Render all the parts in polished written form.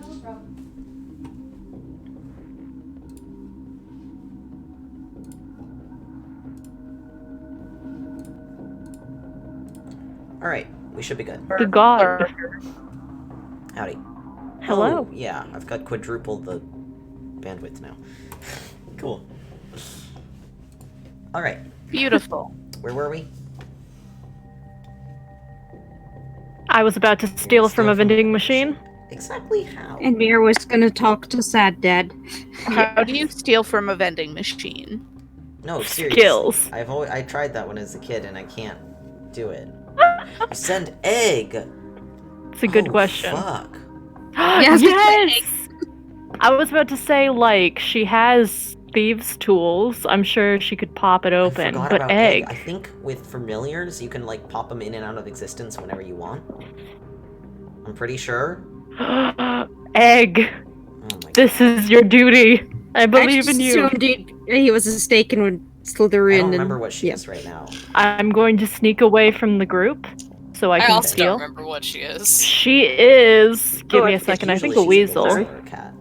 no problem. Alright, we should be good. The god. Howdy. Hello. Oh, yeah, I've got quadruple the bandwidth now. Cool. Alright. Beautiful. Where were we? I was about to steal from a vending machine. Exactly how? And Mir was gonna talk to Sad Dad. How do you steal from a vending machine? No, seriously. Skills. I tried that one as a kid and I can't do it. You send egg! It's a good question. Fuck. Yes! I was about to say, like, she has thieves' tools. I'm sure she could pop it open, I forgot but about egg. I think with familiars, you can, like, pop them in and out of existence whenever you want. I'm pretty sure. Egg! Oh my This is your duty. I believe in you. Assumed he was a snake and would slither in. I don't remember what she is right now. I'm going to sneak away from the group so I can also steal. don't remember what she is. She is. Give me a It's second. I think a usually she's weasel. wolf or a cat.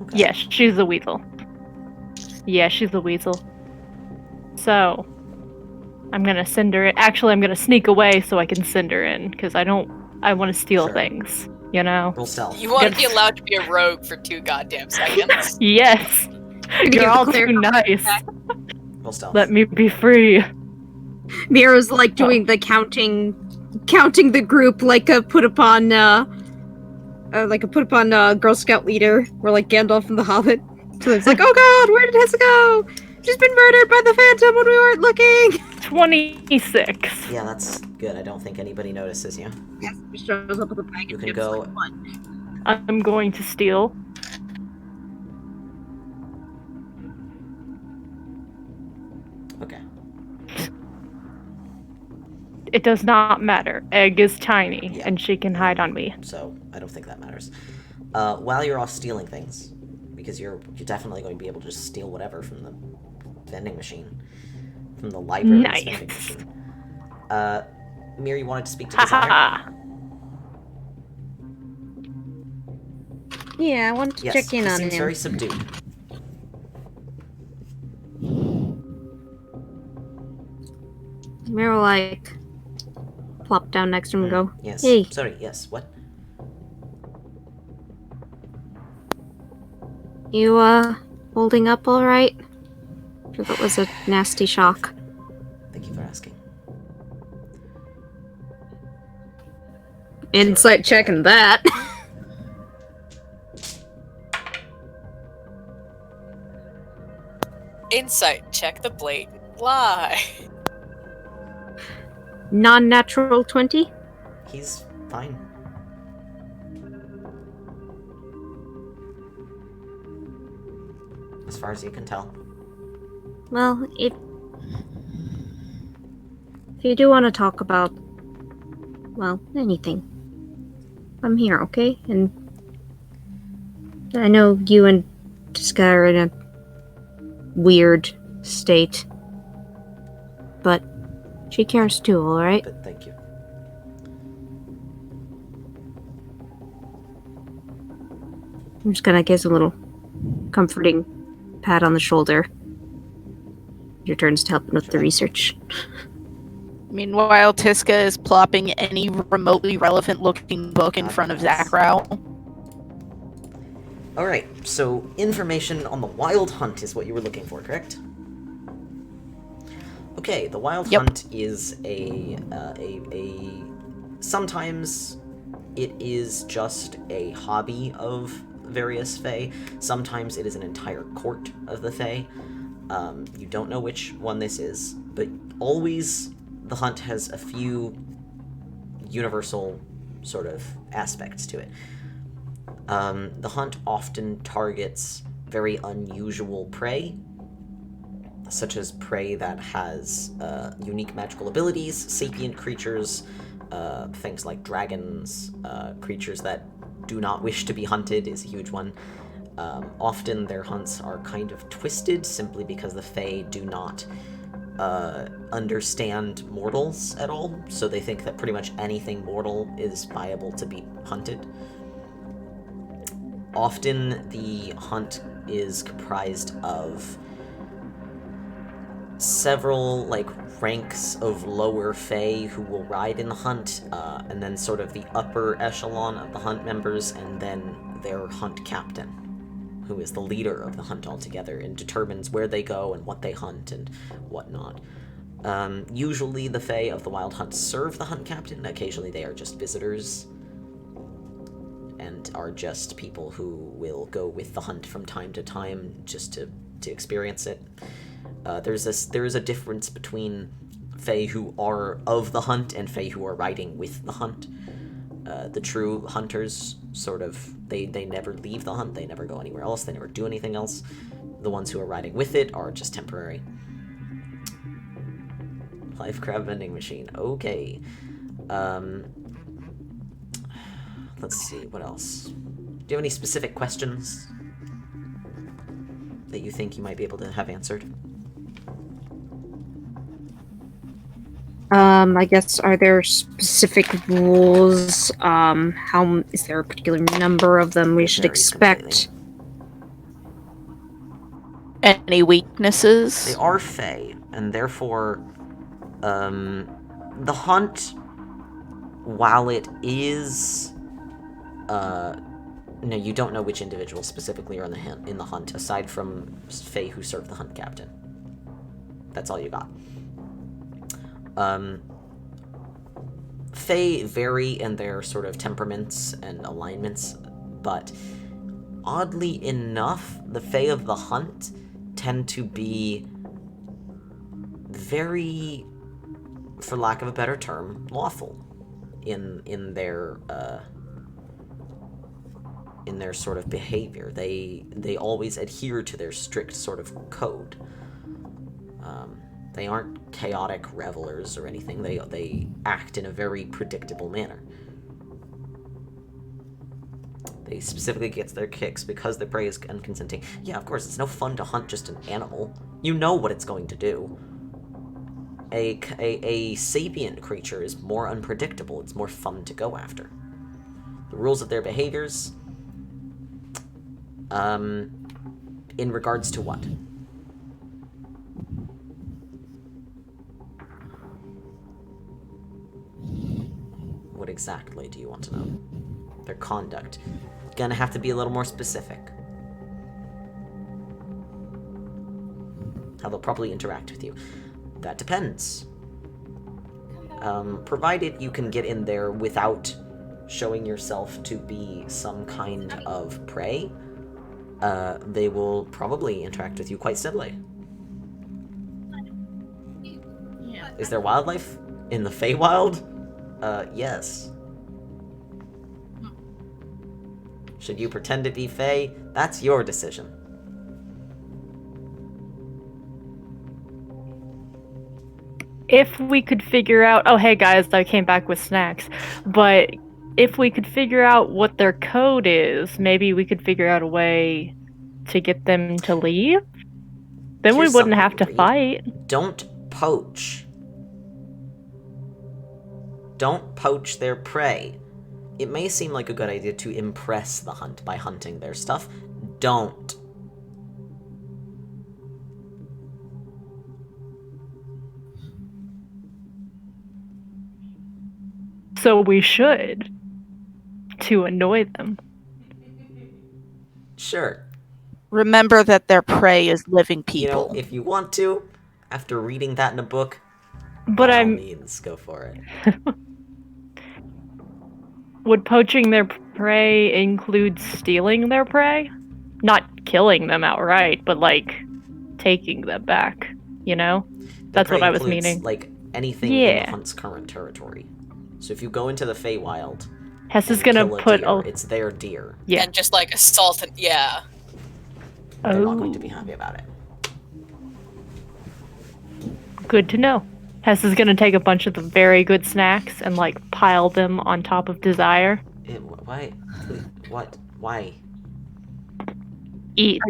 Okay. Yes, she's a weasel. Yeah, she's a weasel. So, I'm gonna send her in. Actually, I'm gonna sneak away so I can send her in, because I want to steal Sure. things, you know? Roll stealth. You want to be allowed to be a rogue for 2 goddamn seconds? Yes! You're all too nice. Roll stealth. Let me be free. Mir was like doing the counting the group like a put upon Girl Scout leader, or like Gandalf from The Hobbit. So it's like, oh god, where did Hessa go? She's been murdered by the Phantom when we weren't looking. 26. Yeah, that's good. I don't think anybody notices you. Yes, she shows up with a bag You of can chips go- like, what? I'm going to steal. Okay. It does not matter. Egg is tiny, Yeah. and she can hide on me. So, I don't think that matters. While you're off stealing things, because you're definitely going to be able to just steal whatever from the vending machine. From the library's Nice. vending machine. Mir, you wanted to speak to Ha Desire? ha. Yeah, I wanted to Yes, check in he on seems him. very subdued. Mir will like plop down next to him and go, Yes. Hey. Sorry, yes, what? you holding up all right? That was a nasty shock. Thank you for asking. Insight checking that. Insight, check the blatant lie. Non-natural 20? He's fine. As far as you can tell. Well, if you do want to talk about, well, anything, I'm here, okay? And I know you and Tiska are in a weird state, but she cares too, alright? But thank you. I'm just gonna give a little comforting pat on the shoulder. Returns to helping with the research. Meanwhile, Tiska is plopping any remotely relevant looking book in front of Zachrow. Alright, so information on the Wild Hunt is what you were looking for, correct? Okay, the Wild Yep. Hunt is a sometimes it is just a hobby of various Fae. Sometimes it is an entire court of the Fae. You don't know which one this is, but always the hunt has a few universal sort of aspects to it. The hunt often targets very unusual prey, such as prey that has unique magical abilities, sapient creatures, things like dragons, creatures that do not wish to be hunted is a huge one. Often their hunts are kind of twisted simply because the Fae do not understand mortals at all, so they think that pretty much anything mortal is viable to be hunted. Often the hunt is comprised of several, like, ranks of lower Fae who will ride in the hunt, and then sort of the upper echelon of the hunt members, and then their hunt captain, who is the leader of the hunt altogether and determines where they go and what they hunt and whatnot. Usually the Fae of the Wild Hunt serve the hunt captain. Occasionally they are just visitors and are just people who will go with the hunt from time to time just to experience it. There is a difference between Fae who are of the hunt and Fae who are riding with the hunt. The true hunters, sort of, they never leave the hunt, they never go anywhere else, they never do anything else. The ones who are riding with it are just temporary. Life crab vending machine, okay. Let's see, what else? Do you have any specific questions that you think you might be able to have answered? I guess, are there specific rules? How is there a particular number of them we should expect? Any weaknesses? They are Fae, and therefore, the hunt, while it is, no, you don't know which individuals specifically are in the hunt, aside from Fae who serve the hunt captain. That's all you got. Fae vary in their sort of temperaments and alignments, but oddly enough, the Fae of the hunt tend to be very, for lack of a better term, lawful in their sort of behavior. They always adhere to their strict sort of code. They aren't chaotic revelers or anything. They act in a very predictable manner. They specifically get their kicks because the prey is unconsenting. Yeah, of course, it's no fun to hunt just an animal. You know what it's going to do. A sapient creature is more unpredictable. It's more fun to go after. The rules of their behaviors, in regards to what? What exactly do you want to know? Their conduct. Gonna have to be a little more specific. How they'll probably interact with you. That depends. Provided you can get in there without showing yourself to be some kind of prey, they will probably interact with you quite civilly. Is there wildlife in the Feywild? Yes. Should you pretend to be Fae? That's your decision. If we could figure out... Oh, hey guys, I came back with snacks. But if we could figure out what their code is, maybe we could figure out a way to get them to leave? Then we wouldn't have to fight. Don't poach. Don't poach their prey. It may seem like a good idea to impress the hunt by hunting their stuff. Don't. So we should, to annoy them. Sure. Remember that their prey is living people. You know, if you want to, after reading that in a book, but by all means, go for it. Would poaching their prey include stealing their prey? Not killing them outright, but like taking them back, you know? That's what I was meaning. Like anything in the hunt's current territory. So if you go into the Feywild, Hess is gonna put it's their deer. Yeah. And just like assault and yeah. They're not going to be happy about it. Good to know. Hess is gonna take a bunch of the very good snacks and like pile them on top of Desire. Why? What? Why? Eat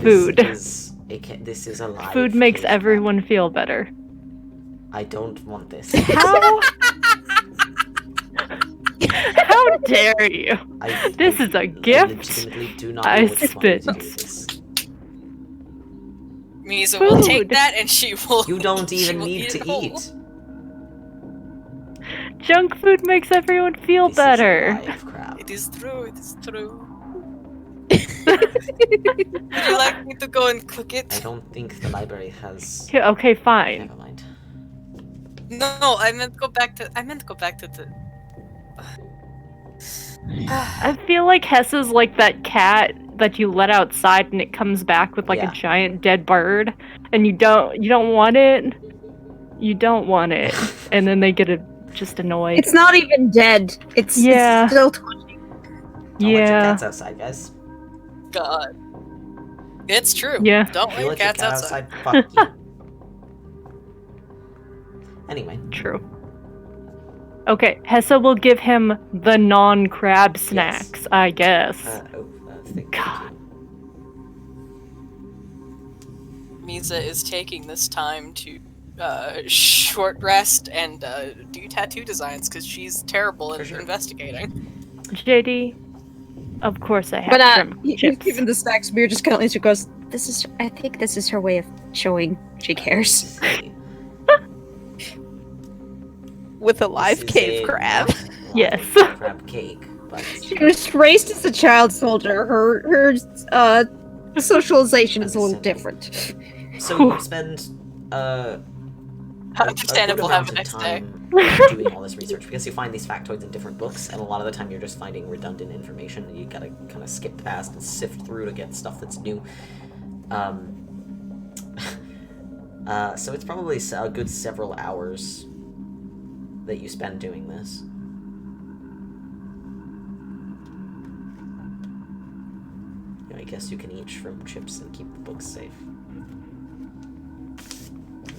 food. This is a lie. Food makes everyone feel better. I don't want this. How dare you? This is a I gift. legitimately do not I know which one spit. to do this. Misa will take Food. that and she will. You don't she even will need eat to it whole. eat. Junk food makes everyone feel This better. is a lie of crap. It is true. It is true. Would you like me to go and cook I it? don't think the library has. Okay, fine. Never mind. No, I meant go back to. I meant to go back to the. I feel like Hess is like that cat that you let outside and it comes back with like Yeah. a giant dead bird, and you don't want it. You don't want it, and then they get just annoyed. It's not even dead. It's still twitching. Don't let your Yeah. cats outside, guys. God. It's true. Yeah. Don't If let you your let your cats cat outside. outside, fuck you. Anyway. True. Okay, Hessa will give him the non-crab snacks, I guess. Thank God. you. Misa is taking this time to short rest and do tattoo designs because she's terrible at sure. investigating. JD, of course I have But shrimp he's chips. given the snacks. Mir just kind of goes. I think this is her way of showing she cares. With a live This is cave a crab. not live Yes. crab cake, but She was raised as a child soldier. Her socialization is a little different. so you spend a good Understandable amount have a of nice day. time doing all this research because you find these factoids in different books, and a lot of the time you're just finding redundant information, and you gotta kind of skip past and sift through to get stuff that's new. So it's probably a good several hours that you spend doing this. I guess you can eat shrimp chips and keep the books safe. And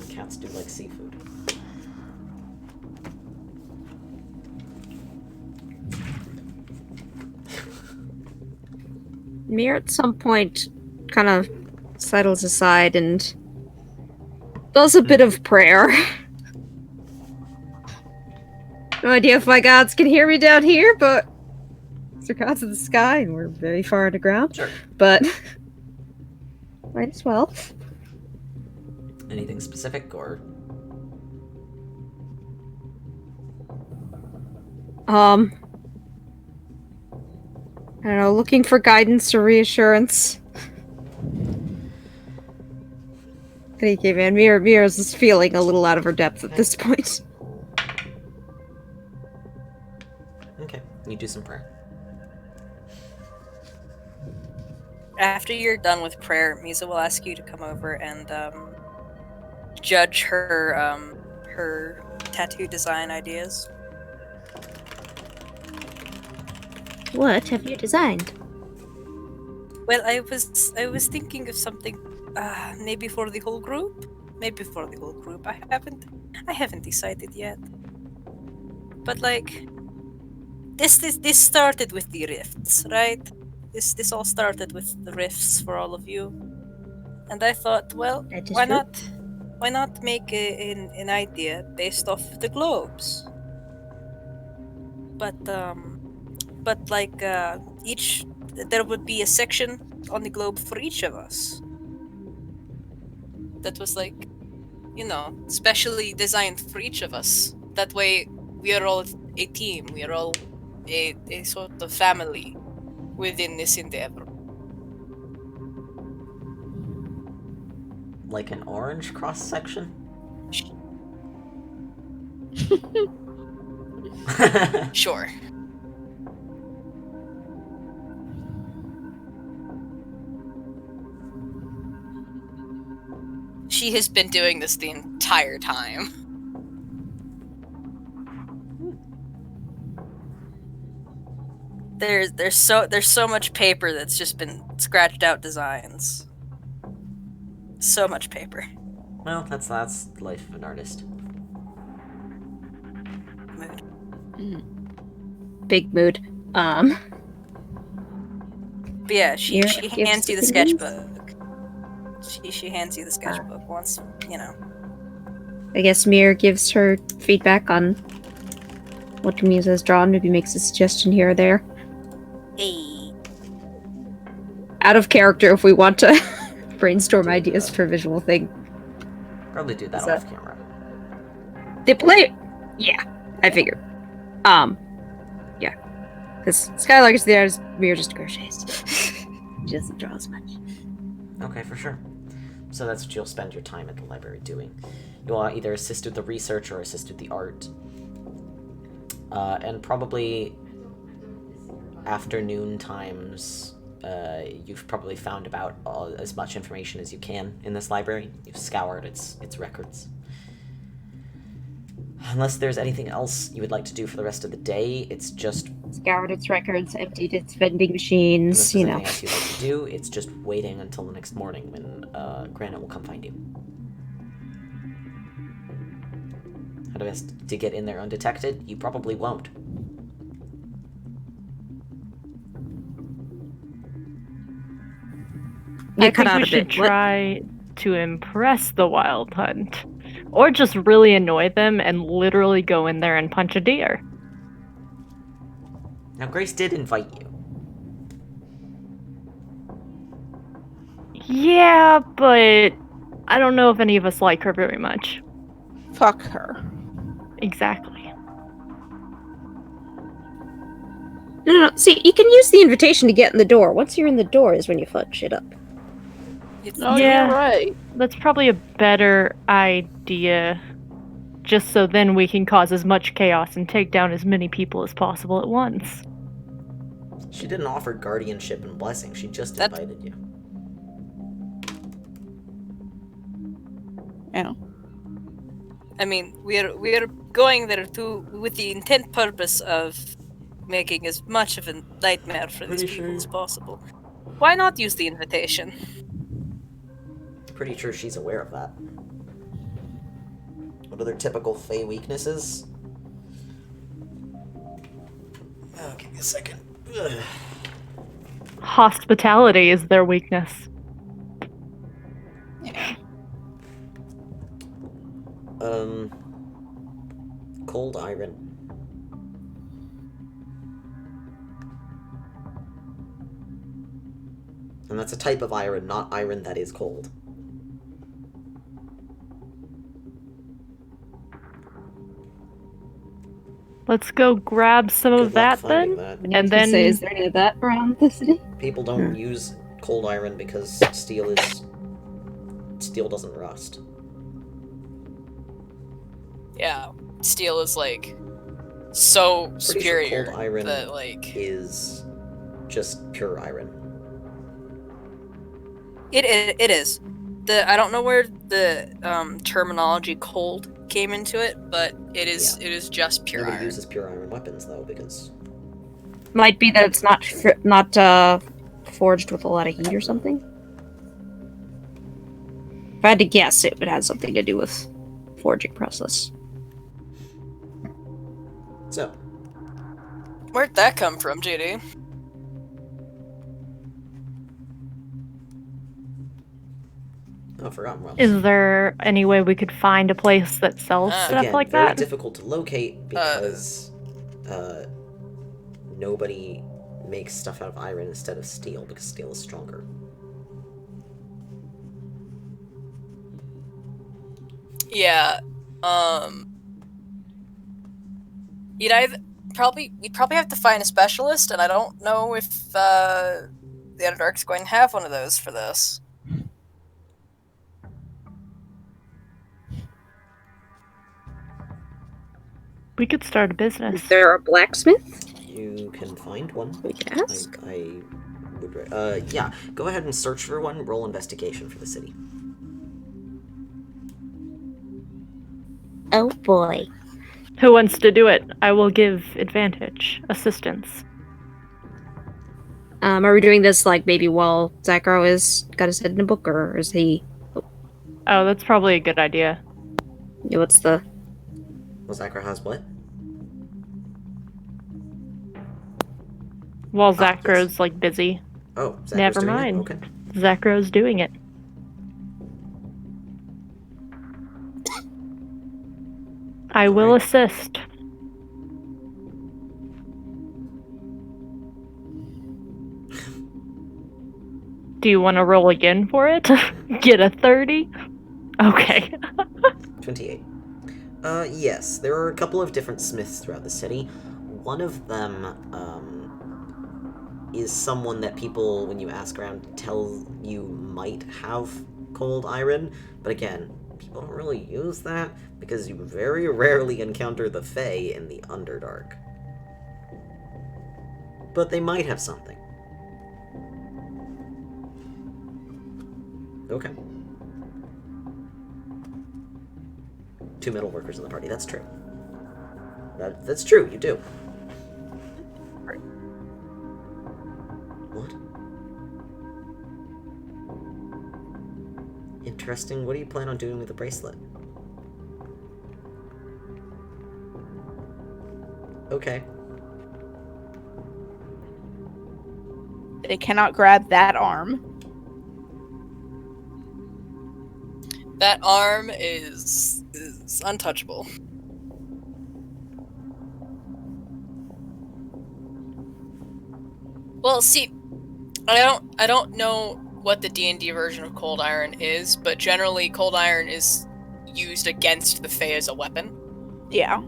cats do like seafood. Mir at some point kind of settles aside and does a bit of prayer. No idea if my gods can hear me down here, but they're gods of the sky and we're very far underground. Sure. But might as well. Anything specific, or? I don't know, looking for guidance or reassurance. Okay, man, Mira's is feeling a little out of her depth at this point. Okay, you do some prayer. After you're done with prayer, Misa will ask you to come over and judge her her tattoo design ideas. What have you designed? Well, I was thinking of something, maybe for the whole group. Maybe for the whole group. I haven't decided yet. But like, this started with the rifts, right? This all started with the rifts for all of you, and I thought, well, why not make an idea based off the globes? But like there would be a section on the globe for each of us. That was like, specially designed for each of us. That way, we are all a team. We are all a sort of family within this endeavor. Like an orange cross section? Sure. She has been doing this the entire time. There's so much paper that's just been scratched out designs. So much paper. Well, that's the life of an artist. Mood. Big mood. But yeah, she Here, hands you the opinions? sketchbook. She hands you the sketchbook once, I guess Mir gives her feedback on what Muse has drawn. Maybe makes a suggestion here or there. Hey. Out of character if we want to brainstorm ideas for a visual thing. Probably do that Is that- off camera. They play. Yeah, I figured. Yeah, because Skylark is there. We're just crochets. She doesn't draw as much. Okay, for sure. So that's what you'll spend your time at the library doing. You'll either assist with the research or assist with the art. And probably afternoon times, you've probably found about as much information as you can in this library. You've scoured its records. Unless there's anything else you would like to do for the rest of the day, it's just... Scoured its records, emptied its vending machines, Unless there's anything else you'd like to do, it's just waiting until the next morning when Granite will come find you. How to best to get in there undetected? You probably won't. You I cut think out we a should bit. What? try to impress the Wild Hunt. Or just really annoy them and literally go in there and punch a deer. Now, Grace did invite you. Yeah, but I don't know if any of us like her very much. Fuck her. Exactly. No. See, you can use the invitation to get in the door. Once you're in the door is when you fuck shit up. Oh, Yeah. you're right. That's probably a better idea. Just so then we can cause as much chaos and take down as many people as possible at once. She didn't offer guardianship and blessing. She just invited you. Yeah. I mean, we're going there with the intent purpose of making as much of a nightmare for these people as possible. Why not use the invitation? Pretty sure she's aware of that. What are their typical Fey weaknesses? Oh, give me a second. Ugh. Hospitality is their weakness. Cold iron. And that's a type of iron, not iron that is cold. Let's go grab some Good of luck that finding then. that. And then is there any of that around the city? People don't use cold iron because steel doesn't rust. Yeah, steel is like so Pretty superior sure cold iron that like is just pure iron. it is. I don't know where the terminology cold came into it, but it is just pure Nobody iron. uses pure iron weapons though because Might be that it's not forged with a lot of heat or something. If I had to guess, it would have something to do with forging process. so. Where'd that come from, JD? Oh, I forgot. Well, is there any way we could find a place that sells stuff again, like very that? difficult to locate because nobody makes stuff out of iron instead of steel because steel is stronger. Yeah. We'd probably have to find a specialist, and I don't know if the Underdark's going to have one of those for this. We could start a business. Is there a blacksmith? You can find one. We can ask. I would. Yeah. Go ahead and search for one. Roll investigation for the city. Oh boy. Who wants to do it? I will give advantage, assistance. Are we doing this like maybe while Zacro is got his head in a book, or is he? Oh, that's probably a good idea. Yeah, what's the? Well, Zachary has what? While yes. Zacro's like busy. Oh, Zachary's Never doing it? mind. Okay. Zacro's doing it. I will Alright. assist. Do you want to roll again for it? Get a 30? Okay. 28. Yes, there are a couple of different smiths throughout the city. One of them, is someone that people, when you ask around, tell you might have cold iron, but again, people don't really use that because you very rarely encounter the Fae in the Underdark. But they might have something. Okay. 2 metal workers in the party, that's true. That's true, you do. What? Interesting. What do you plan on doing with the bracelet? Okay. They cannot grab that arm. That arm is untouchable. Well, see, I don't know what the D&D version of cold iron is, but generally cold iron is used against the Fae as a weapon. Yeah.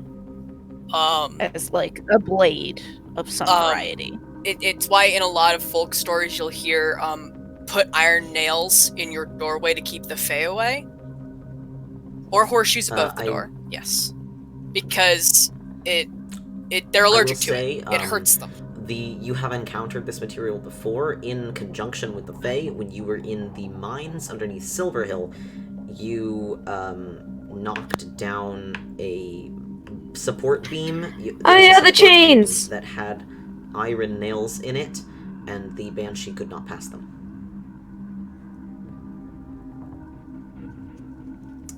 As like a blade of some variety. It's why in a lot of folk stories you'll hear put iron nails in your doorway to keep the Fae away. Or horseshoes above the door. Yes. Because they're allergic to it. It hurts them. You have encountered this material before in conjunction with the Fae. When you were in the mines underneath Silverhill, you knocked down a support beam. The chains! That had iron nails in it, and the Banshee could not pass them.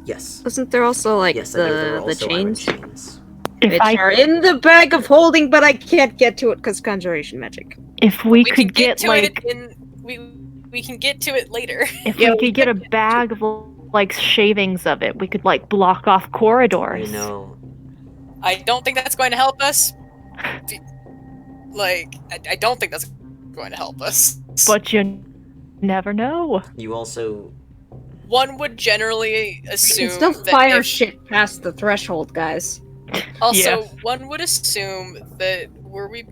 Yes. Wasn't there also, like, Yes, and there were the also iron chains? chains. Which are in the bag of holding, but I can't get to it because conjuration magic. If we could get to like, it we can get to it later. if we could get a bag of like shavings of it, we could like block off corridors. I know. I don't think that's going to help us. Like, I don't think that's going to help us. But you never know. You also... One would generally assume You can still that fire if- shit past the threshold, guys. Also, Yeah. one would assume that were we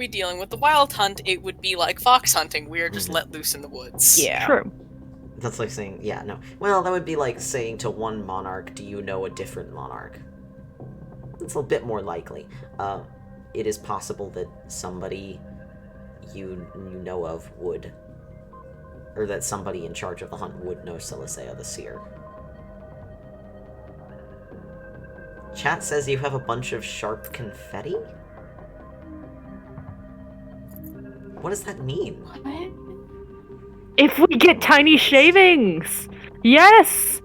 dealing with the wild hunt, it would be like fox hunting. We are just let loose in the woods. Yeah. True. That's like saying, yeah, no. Well, that would be like saying to one monarch, do you know a different monarch? It's a bit more likely. It is possible that somebody you know of would, or that somebody in charge of the hunt would know Silicea the Seer. Chat says you have a bunch of sharp confetti? What does that mean? If we get tiny shavings! Yes!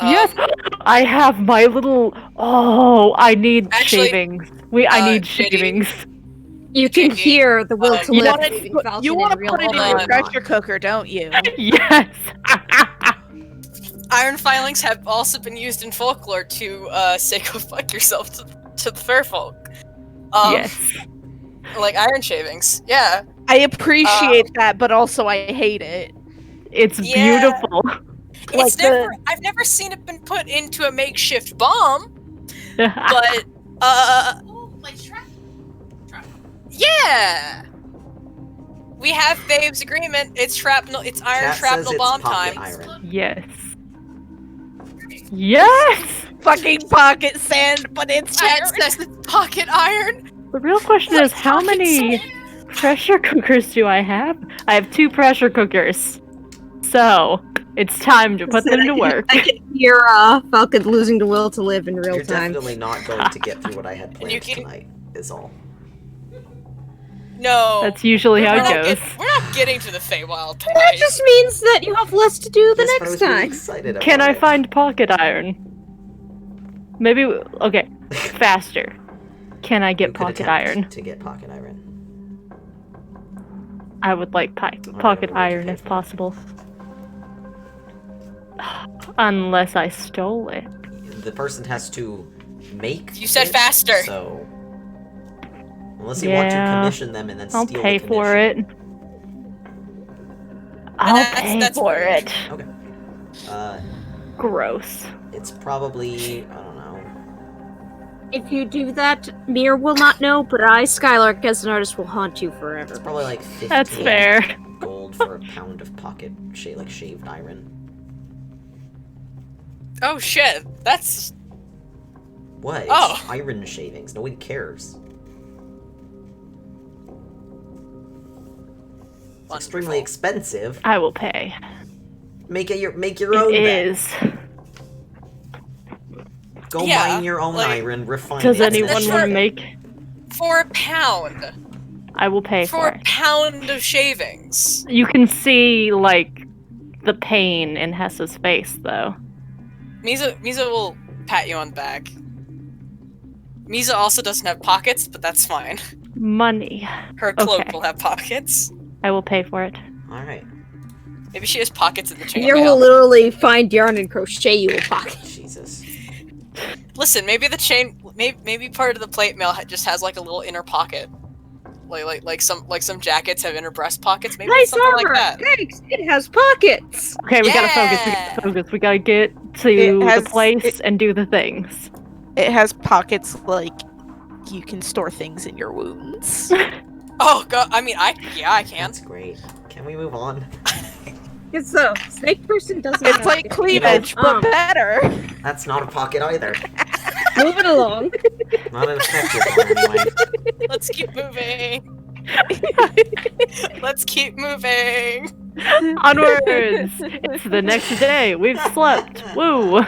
Yes! I have my little... Oh, I need Actually, shavings. I need JD. shavings. You can JD, hear the will to you live wanna leaving You Falcon want to in real put it in time. your time. pressure cooker, don't you? Yes! Iron filings have also been used in folklore to say go fuck yourself to the fair folk. Yes. Like iron shavings. Yeah. I appreciate that, but also I hate it. It's Yeah. beautiful. It's I've never seen it been put into a makeshift bomb, but Like yeah. We have Babe's agreement. It's shrapnel. It's iron Chat shrapnel says it's bomb pocket time. iron. Yes. Yes! fucking pocket sand, but it's Chat iron. says it's pocket iron. The real question is, how many pressure cookers do I have? I have 2 pressure cookers. So, it's time to put them to work. I can hear Falcon losing the will to live in real You're time. definitely not going to get through what I had And you planned can- tonight, is all. No. That's usually how we're it not goes. we're not getting to the Feywild That tonight. just means that you have less to do the Yes, but I next was really time. excited Can about I it. find pocket iron? Maybe, okay, faster. Can I You get could pocket attempt iron? to get pocket iron. I would like pocket Alright, we'll iron pay if for it. possible. Unless I stole it. The person has to make You said it, faster. So unless you want to Yeah. commission them and then I'll steal pay the for commission. it. I'll That's- pay that's for rude. it. Okay. Gross. It's probably, I don't know. If you do that, Mir will not know, but I, Skylark, as an artist, will haunt you It's forever. probably like 15 That's fair. gold for a pound of pocket shaved iron. Oh shit, that's What? It's Oh. iron shavings. Nobody cares. It's extremely wonderful. expensive. I will pay. Make your own. It then. is. Go Yeah, mine your own like- iron, refine Does it. and then anyone that's want to for- make? for a pound. I will pay for For a it. pound of shavings. You can see like the pain in Hessa's face, though. Misa will pat you on the back. Misa also doesn't have pockets, but that's fine. Money. Her cloak Okay. will have pockets. I will pay for it. All right. Maybe she has pockets in the Mir will chainmail. literally find yarn and crochet you a pocket. Jesus. Listen, maybe the maybe part of the plate mail just has like a little inner pocket, like some jackets have inner breast pockets. Maybe it's Nice something armor! like that. Thanks! It has pockets! Okay, we gotta Yeah! focus. We gotta get to It has- the place and do the things. It has pockets like you can store things in your wounds. Oh god, I mean, I can. That's great. Can we move on? It's so. Snake person doesn't It's have like it. cleavage, but better. That's not a pocket either. Move it along. Not an effective one anyway. Let's keep moving. Let's keep moving. Onwards! It's the next day. We've slept. Woo!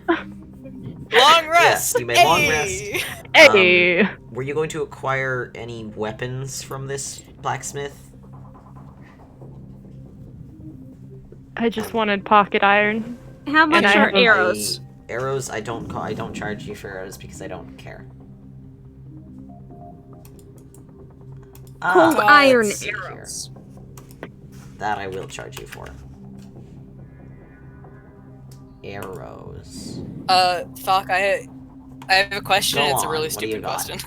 Long rest. Yes, you may long Hey! Hey! Were you going to acquire any weapons from this blacksmith? I just wanted pocket iron. How much And I are have a- arrows? Arrows, I don't charge you for arrows because I don't care. Cold iron let's see here. arrows. That I will charge you for. Arrows. Falk, I have a question. Go It's a on, really what do you stupid got? question.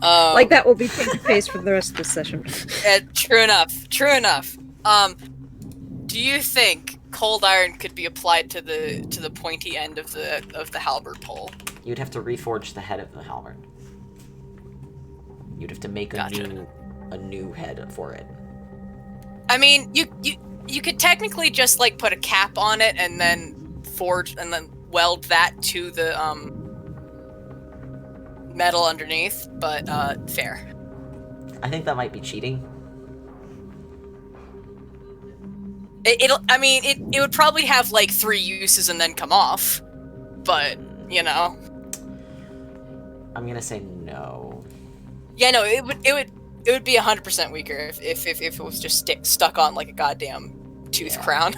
Like that will be paper face for the rest of the session. True enough. True enough. Do you think cold iron could be applied to the pointy end of the halberd pole? You'd have to reforge the head of the halberd. You'd have to make a Gotcha. new head for it. I mean, you could technically just like put a cap on it and then forge and then weld that to the metal underneath, but fair. I think that might be cheating. It would probably have like 3 uses and then come off, but you know. I'm gonna say no. Yeah, no, it would be 100% weaker if it was just stuck on like a goddamn tooth Yeah. crown.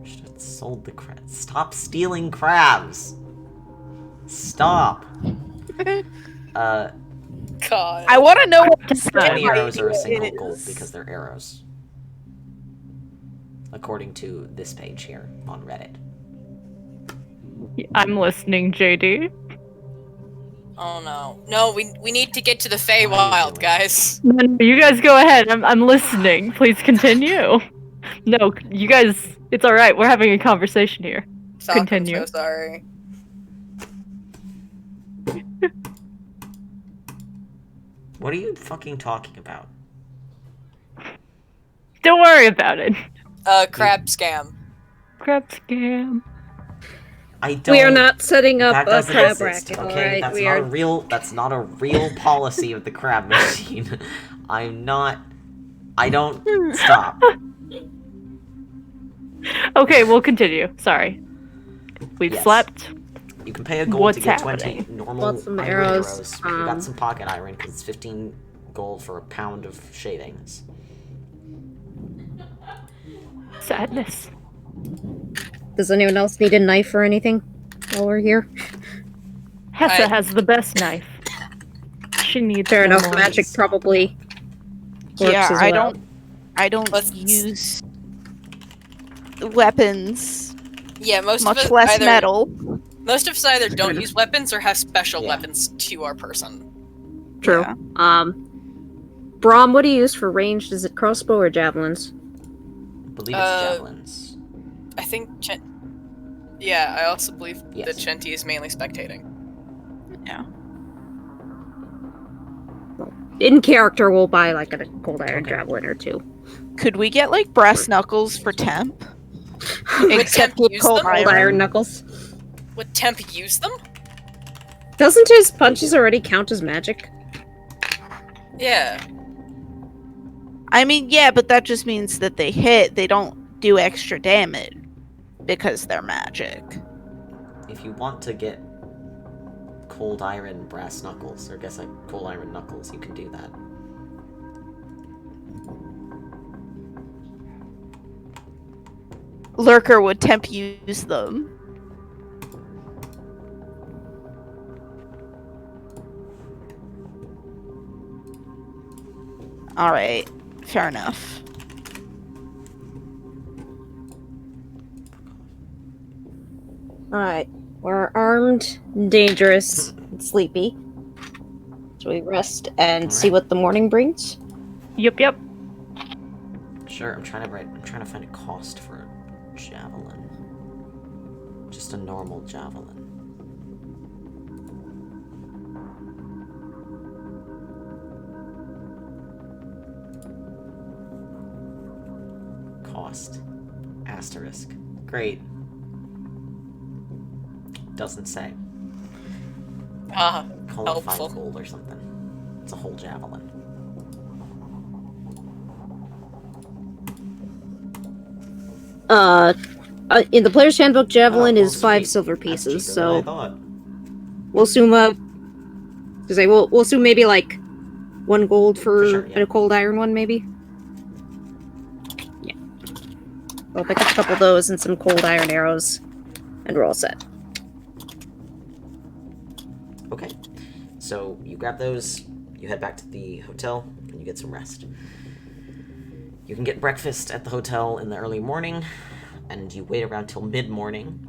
Should have sold the crabs. Stop stealing crabs. Stop. God. I want to know what Any Right. arrows are a single is. gold because they're arrows. According to this page here on Reddit. I'm listening, JD. Oh no. No, we need to get to the Feywild, doing? guys. No, you guys go ahead. I'm listening. Please continue. No, you guys. It's all right. We're having a conversation here. Falcon, Continue. I'm so sorry. What are you fucking talking about? Don't worry about it. Crab scam. Crab scam. I don't. We are not setting up That a doesn't crab exist, racket, okay? alright? That's We not a are. real. That's not a real policy of the crab machine. I'm not. I don't. Stop. Okay, we'll continue. Sorry. We've Yes. slept. You can pay a gold What's to get happening? 20 normal Want some iron arrows, We got some pocket iron because it's 15 gold for a pound of shavings. Sadness. Does anyone else need a knife or anything while we're here? Hessa I- has the best knife. She needs Fair no enough. more. Magic probably works Yeah, as I well. don't Let's- use weapons, Yeah, most much of us less either, metal. Most of us either don't use weapons or have special Yeah. weapons to our person. True. Yeah. Brahm, what do you use for ranged? Is it crossbow or javelins? I believe it's javelins. I think yeah, I also believe Yes. that Chenti is mainly spectating. Yeah. In character, we'll buy like a cold iron Okay. javelin or two. Could we get like brass knuckles for temp? Except Temp with use cold them? Cold iron. iron knuckles. Would Temp use them? Doesn't his punches already count as magic? Yeah. I mean, yeah, but that just means that they hit. They don't do extra damage because they're magic. If you want to get cold iron brass knuckles, or I guess like cold iron knuckles, you can do that. Lurker would temp use them. Alright, fair enough. Alright, we're armed, dangerous, and sleepy. So we rest and see what the morning brings. Yep. Sure, I'm trying to find a cost for a javelin. Just a normal javelin. Cost. Asterisk. Great. Doesn't say. Call it 5 helpful. gold or something. It's a whole javelin. In the player's handbook, javelin Oh, is well, 5 sweet. silver That's pieces, cheaper than I so thought. we'll assume we'll assume maybe like 1 gold for sure, yeah. a cold iron one, maybe. Yeah. I'll pick up a couple of those and some cold iron arrows, and we're all set. Okay, so you grab those, you head back to the hotel, and you get some rest. You can get breakfast at the hotel in the early morning, and you wait around till mid-morning.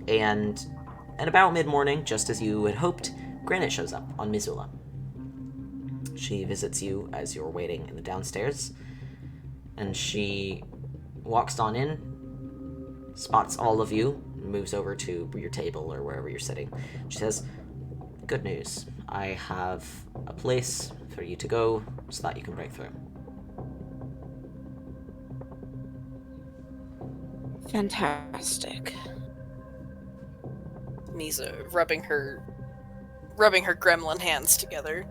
And at about mid-morning, just as you had hoped, Granite shows up on Missoula. She visits you as you're waiting in the downstairs, and she walks on in, spots all of you, moves over to your table or wherever you're sitting. She says, "Good news. I have a place for you to go so that you can break through." Fantastic. Misa rubbing her gremlin hands together.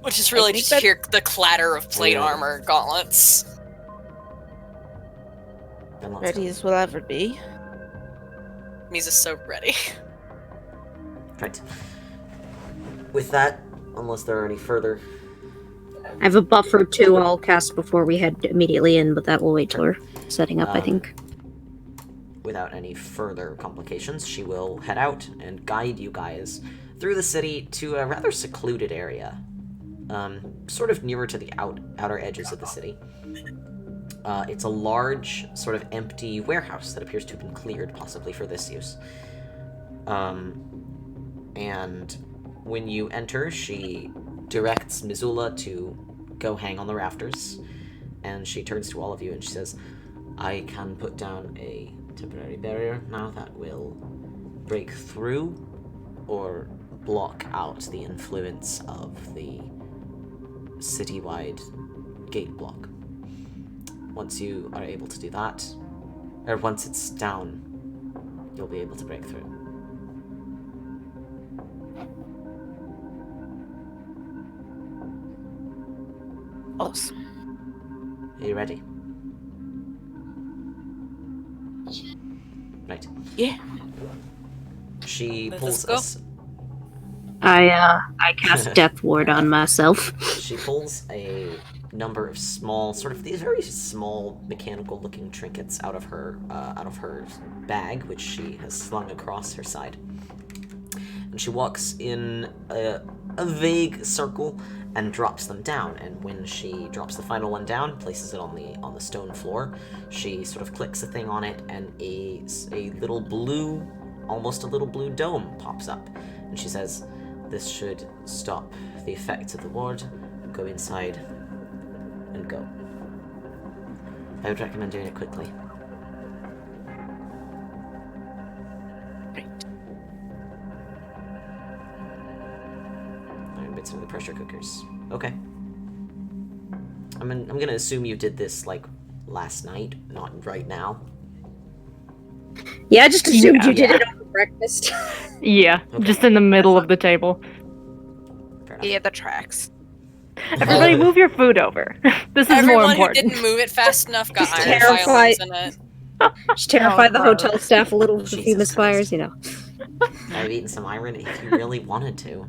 Which is really think just that- hear the clatter of plate Yeah. armor gauntlets. Then let's Ready go. as we'll ever be. Misa's so ready. Right. With that, unless there are any further... I have a buffer too I'll cast before we head immediately in, but that will wait till we're setting up, I think. Without any further complications, she will head out and guide you guys through the city to a rather secluded area. Sort of nearer to the outer edges of the city. It's a large, sort of empty warehouse that appears to have been cleared, possibly for this use. And when you enter, she directs Missoula to go hang on the rafters, and she turns to all of you and she says, "I can put down a temporary barrier now that will break through or block out the influence of the citywide gate block. Once you are able to do that, or once it's down, you'll be able to break through." Awesome. Are you ready? Right. Yeah. She Let pulls us go. I cast Death Ward on myself. She pulls a number of small, sort of these very small mechanical-looking trinkets out of her bag, which she has slung across her side. And she walks in a vague circle and drops them down. And when she drops the final one down, places it on the stone floor, she sort of clicks a thing on it, and a little blue, almost a little blue dome pops up. And she says, "This should stop the effects of the ward, go inside, and go. I would recommend doing it quickly. Right. I'm mixing the pressure cookers. Okay. I'm gonna assume you did this, like, last night, not right now. Yeah, I just assumed you did Yeah. it over breakfast. Yeah, Okay. just in the middle of the table. Fair enough. Yeah, the tracks. Everybody move your food over. This is more Everyone who important. didn't move it fast enough got Just iron terrified. filings in it. Just terrify the gross. hotel staff a little with a few Jesus misfires, Christ. you know. I've eaten some iron if you really wanted to.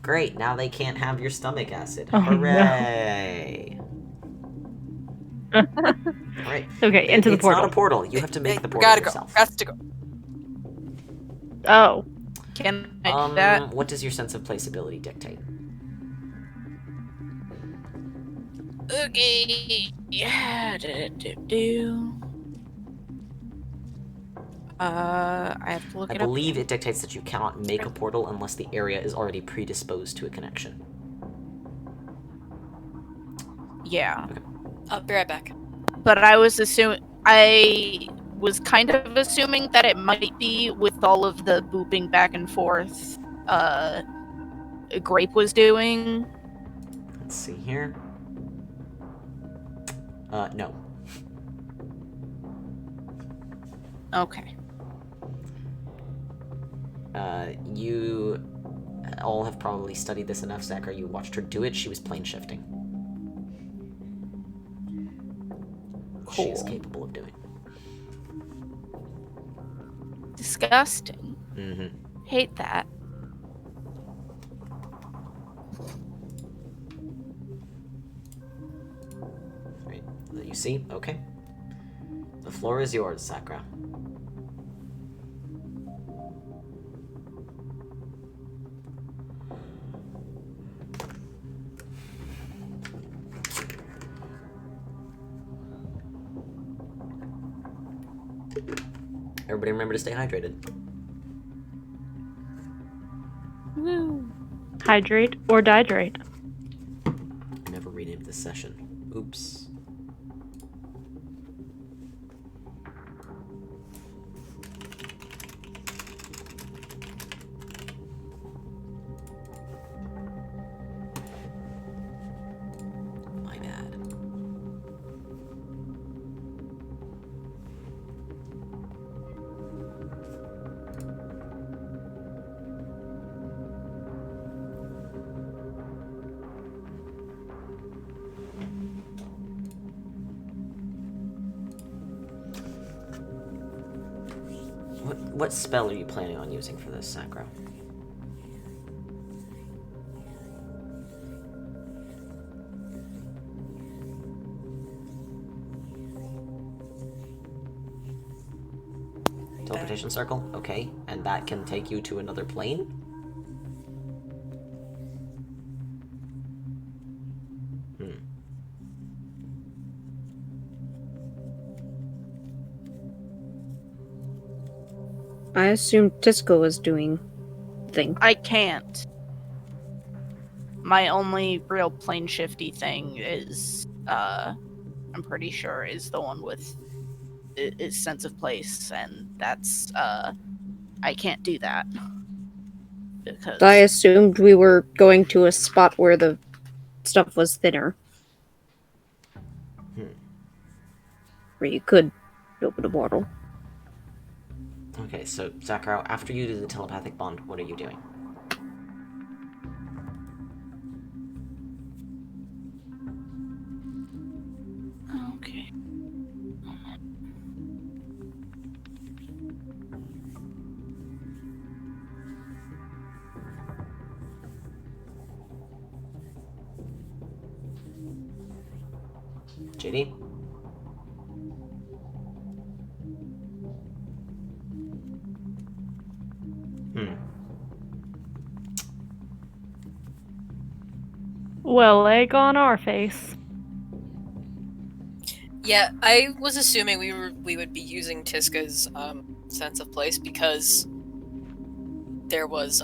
Great, now they can't have your stomach acid. Oh, no. Hooray! Alright. Okay, into the It's portal. not a portal. You have to make the portal Gotta yourself. go. Got to go. Oh. Can I do that? What does your sense of place ability dictate? Okay. Yeah. I have to look I it up. believe it dictates that you cannot make a portal unless the area is already predisposed to a connection. Yeah. I'll be right back. But I was kind of assuming that it might be with all of the booping back and forth Grape was doing. Let's see here. No. Okay. You all have probably studied this enough, Zachary. You watched her do it. She was plane shifting. She is Cool. capable of doing. Disgusting. Mm-hmm. Hate that. Right. You see? Okay. The floor is yours, Sakura. Everybody remember to stay hydrated. Woo. Hydrate or dihydrate. Never renamed this session. Oops. My bad. What spell are you planning on using for this, Sakura? Teleportation circle? Okay. And that can take you to another plane? I assumed Tisco was doing thing. I can't. My only real plane shifty thing is, I'm pretty sure is the one with is sense of place, and that's, I can't do that. Because I assumed we were going to a spot where the stuff was thinner. Where you could open a portal. Okay, so, Sakura, after you do the telepathic bond, what are you doing? Okay. JD? Well, egg on our face. Yeah, I was assuming we would be using Tiska's sense of place because there was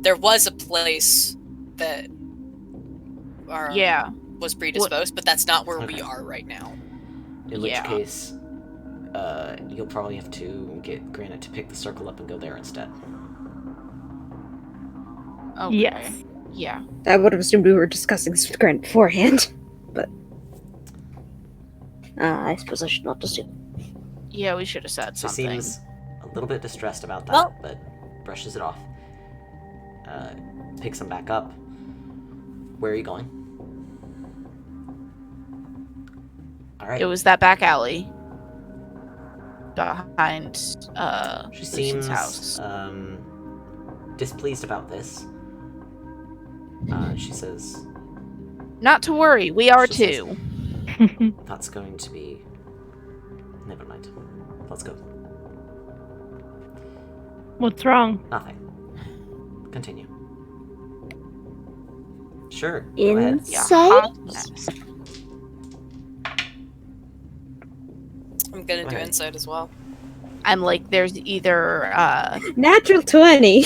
there was a place that Yeah. was predisposed, but that's not where we Okay. are right now. In which Yeah. case, you'll probably have to get Granite to pick the circle up and go there instead. Okay. Yes. Yeah. I would have assumed we were discussing this with Grant beforehand, but I suppose I should not assume. Yeah, we should have said She something. seems a little bit distressed about that, Well- but brushes it off. Picks him back up. Where are you going? Alright. It was that back alley behind She Lucian's seems house. displeased about this. She says, Not to worry, we are she says- too. that's going to be... Never mind. Let's go. What's wrong? Nothing. Continue. Sure, go ahead. Yeah, Insight? hot mess. I'm gonna do Okay. insight as well. I'm like, there's either Natural 20,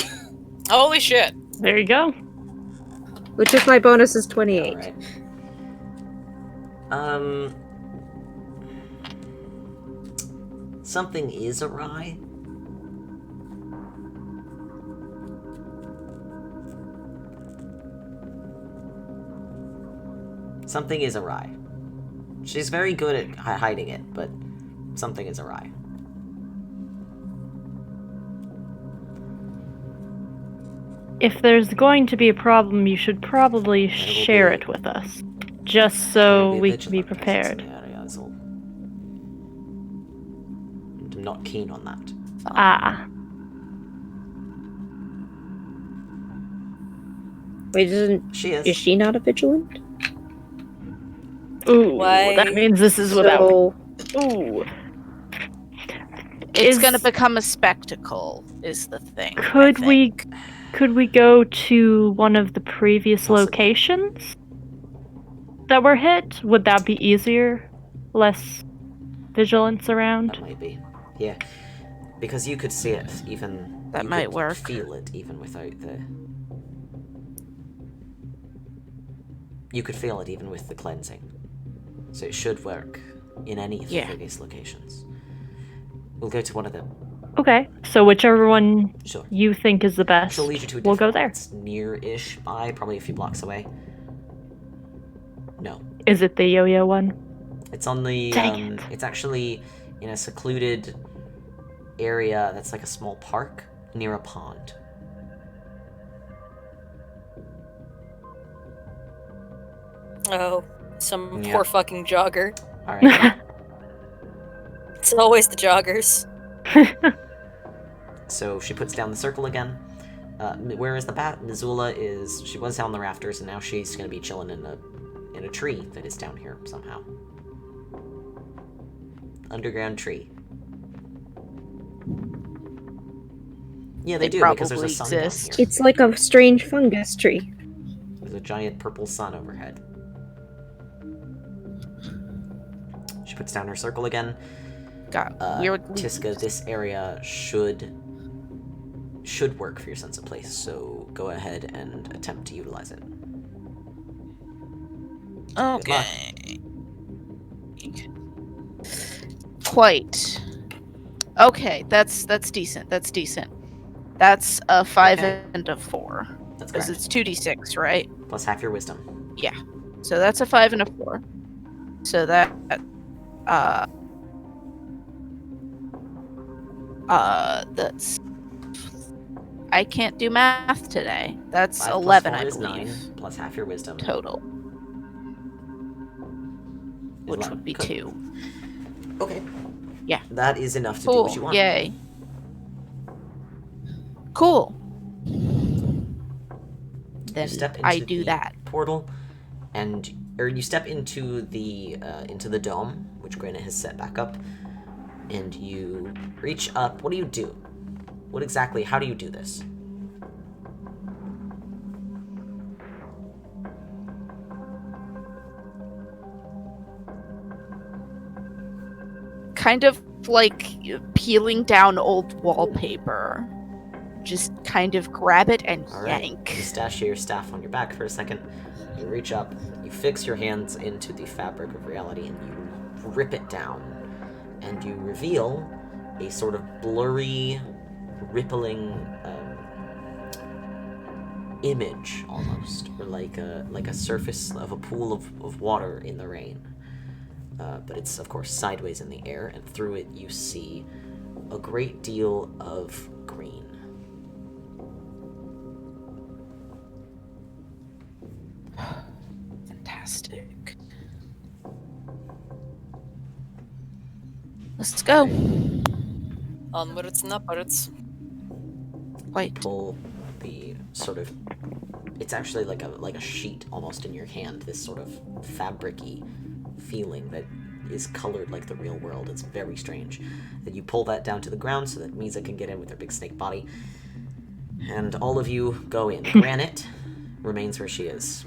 Holy shit! There you go. which if my bonus is 28. Alright. Something is awry. Something is awry. She's very good at hiding it, but something is awry. If there's going to be a problem, you should probably will share be- it with us, just so Very we can be vigilant presence prepared. in the area, that's all. I'm not keen on that. Ah, Wait, She is. is she not a vigilant? ooh, Why- that means this is without. So, Ooh, it's Is- gonna become a spectacle is the thing. I could we think. go to one of the previous Possibly. locations that were hit? Would that be easier? Less vigilance around? That might be. Yeah. Because you could see it even... That you might could work. feel it even without the... You could feel it even with the cleansing. So it should work in any of the Yeah. previous locations. We'll go to one of them. Okay, so whichever one Sure. you think is the best, She'll lead you to a we'll go different one. there. It's near-ish by, probably a few blocks away. No. Is it the yo-yo one? It's on the, Dang it's actually in a secluded area that's like a small park near a pond. Oh, some Yeah. poor fucking jogger. Alright. It's always the joggers. So she puts down the circle again. Where is the bat? Missoula is... She was down the rafters, and now she's going to be chilling in a tree that is down here somehow. Underground tree. Yeah, they They do, because there's a probably sun exist. down here. it's like a strange fungus tree. There's a giant purple sun overhead. She puts down her circle again. Got weirdly Tiska, this area should work for your sense of place, so go ahead and attempt to utilize it. Okay. Quite. Okay, that's decent. That's decent. That's a 5 Okay. and a 4. That's Because correct. it's 2d6, right? Plus half your wisdom. So that's a 5 and a 4. So that that's I can't do math today. That's 5 plus 11, 4 I is believe. 9, plus half your wisdom. Total, is which 11. would be Good. 2. Okay. Yeah. That is enough to do what you Cool. want. Yay. Cool. Then step I into do the that. portal, or you step into the dome, which Granite has set back up, and you reach up. What do you do? What exactly? How do you do this? Kind of like peeling down old wallpaper just kind of grab it and All right. yank. You stash your staff on your back for a second. You reach up, you fix your hands into the fabric of reality, and you rip it down. And you reveal a sort of blurry, rippling image, almost, or like a surface of a pool of water in the rain. But it's, of course, sideways in the air, and through it you see a great deal of green. Fantastic. Let's go. Onwards and upwards. Wait. Pull the sort of, it's actually like a sheet almost in your hand, this sort of fabric-y feeling that is colored like the real world. It's very strange. Then you pull that down to the ground so that Misa can get in with her big snake body. And all of you go in. Granite remains where she is.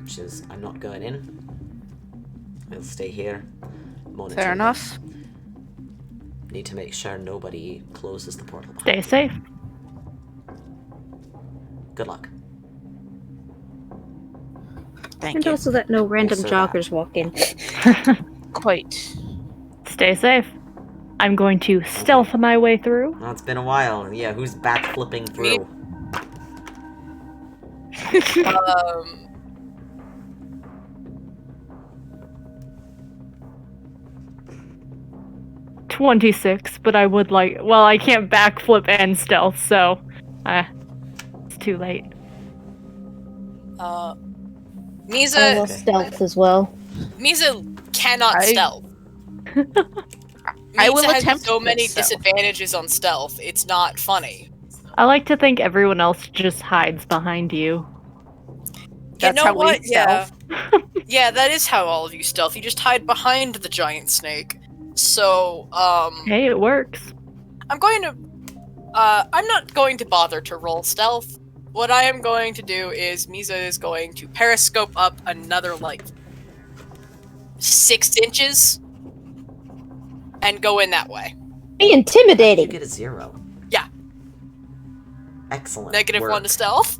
She says, I'm not going in. I'll stay here. Monitor Fair enough. this. Need to make sure nobody closes the portal Stay behind safe. you. Good luck. Thank And you. also that no random Also joggers walk in. Quite. Stay safe. I'm going to stealth my way through. Well, it's been a while. Yeah, who's backflipping through? Um, 26, but I would like. Well, I can't backflip and stealth, so it's too late. I Misa, will stealth as well. Misa cannot stealth. I will Misa has attempt so to many stealth. disadvantages on stealth. It's not funny. I like to think everyone else just hides behind you. That's you know how we what? Yeah. stealth. Yeah, that is how all of you stealth. You just hide behind the giant snake. So, Hey, it works. I'm going to... I'm not going to bother to roll stealth. What I am going to do is Misa is going to periscope up another, like, 6 inches and go in that way. Be You intimidating. get a 0. Yeah. Excellent. Negative work. 1 to stealth.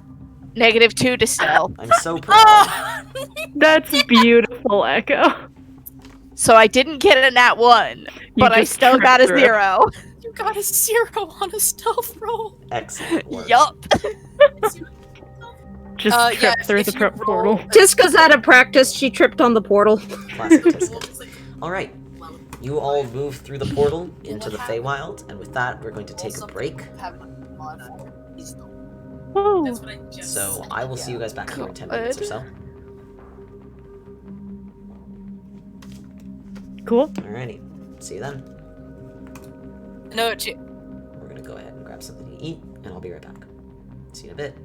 -2 to stealth. I'm so proud. That's beautiful, Echo. So I didn't get a nat 1, but I just still got a tripped through. 0. You got a 0 on a stealth roll. Excellent work. Yup. Just Yeah, tripped through if the you prep roll- portal. Just because out of practice, she tripped on the portal. Classic Tisket. Alright. You all move through the portal into the Feywild, and with that, we're going to take a break. Woo. So I will see you guys back here in 10 minutes or so. Cool. Alrighty. See you then. No, We're gonna go ahead and grab something to eat, and I'll be right back. See you in a bit.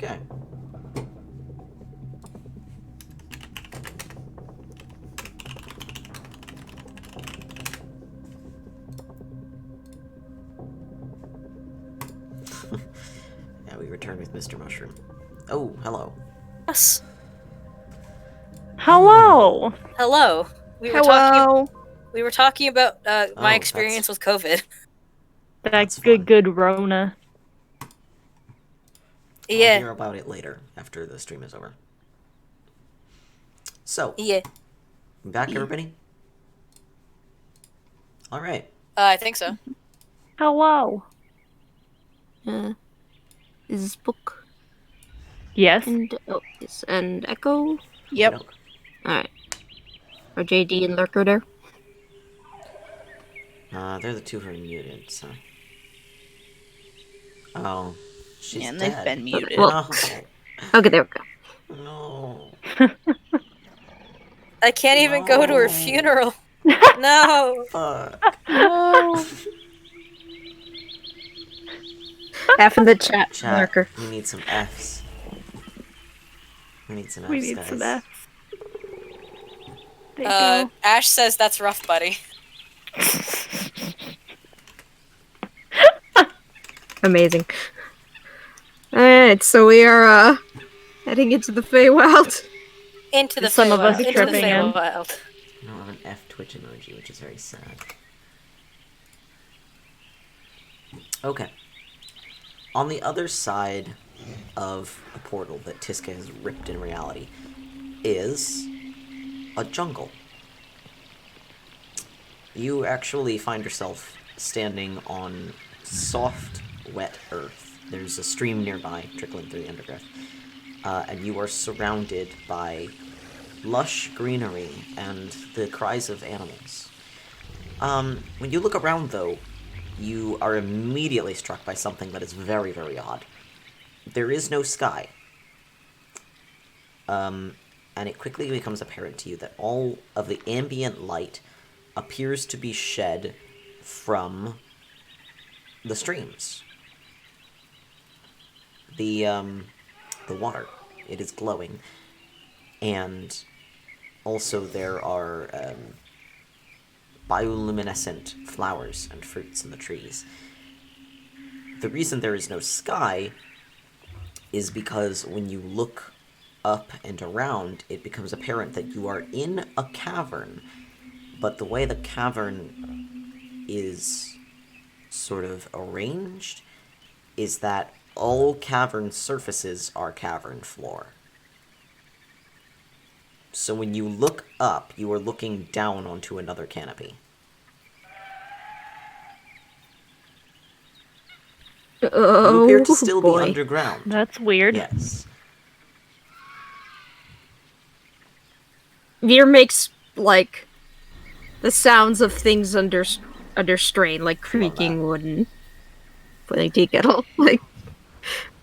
Okay. Yeah, we return with Mr. Mushroom. Oh, hello. Yes. Hello. Hello. We were talking about my experience with COVID. That's fun. good Rona. I'll Yeah. hear about it later, after the stream is over. So, Yeah. we back, everybody? Alright. I think so. Hello. Is this book Yes. and Echo? Yep. Alright. Are JD and Lurker there? They're the two who are muted, so... Oh. She's And dead. they've been muted. Well- Okay, there we go. No. I can't even go to her funeral. No. Fuck. No. F in the chat, Chat, Lurker. we need some Fs. We need some Fs, We need guys. some Fs. There you go. Ash says that's rough, buddy. Amazing. Alright, so we are heading into the Feywild. Into the Some of us Feywild. Into the tripping in. Feywild. I don't have an F Twitch emoji, which is very sad. Okay. On the other side of a portal that Tiska has ripped in reality is a jungle. You actually find yourself standing on soft, wet earth. There's a stream nearby, trickling through the undergrowth. And you are surrounded by lush greenery and the cries of animals. When you look around, though, you are immediately struck by something that is very, very odd. There is no sky. And it quickly becomes apparent to you that all of the ambient light appears to be shed from the streams. The water. It is glowing. And also there are bioluminescent flowers and fruits in the trees. The reason there is no sky is because when you look up and around, it becomes apparent that you are in a cavern, but the way the cavern is sort of arranged is that all cavern surfaces are cavern floor. So when you look up, you are looking down onto another canopy. You appear to still be underground. That's weird. Yes. Veer makes, like, the sounds of things under strain, like creaking wood and putting tea kettle. Like,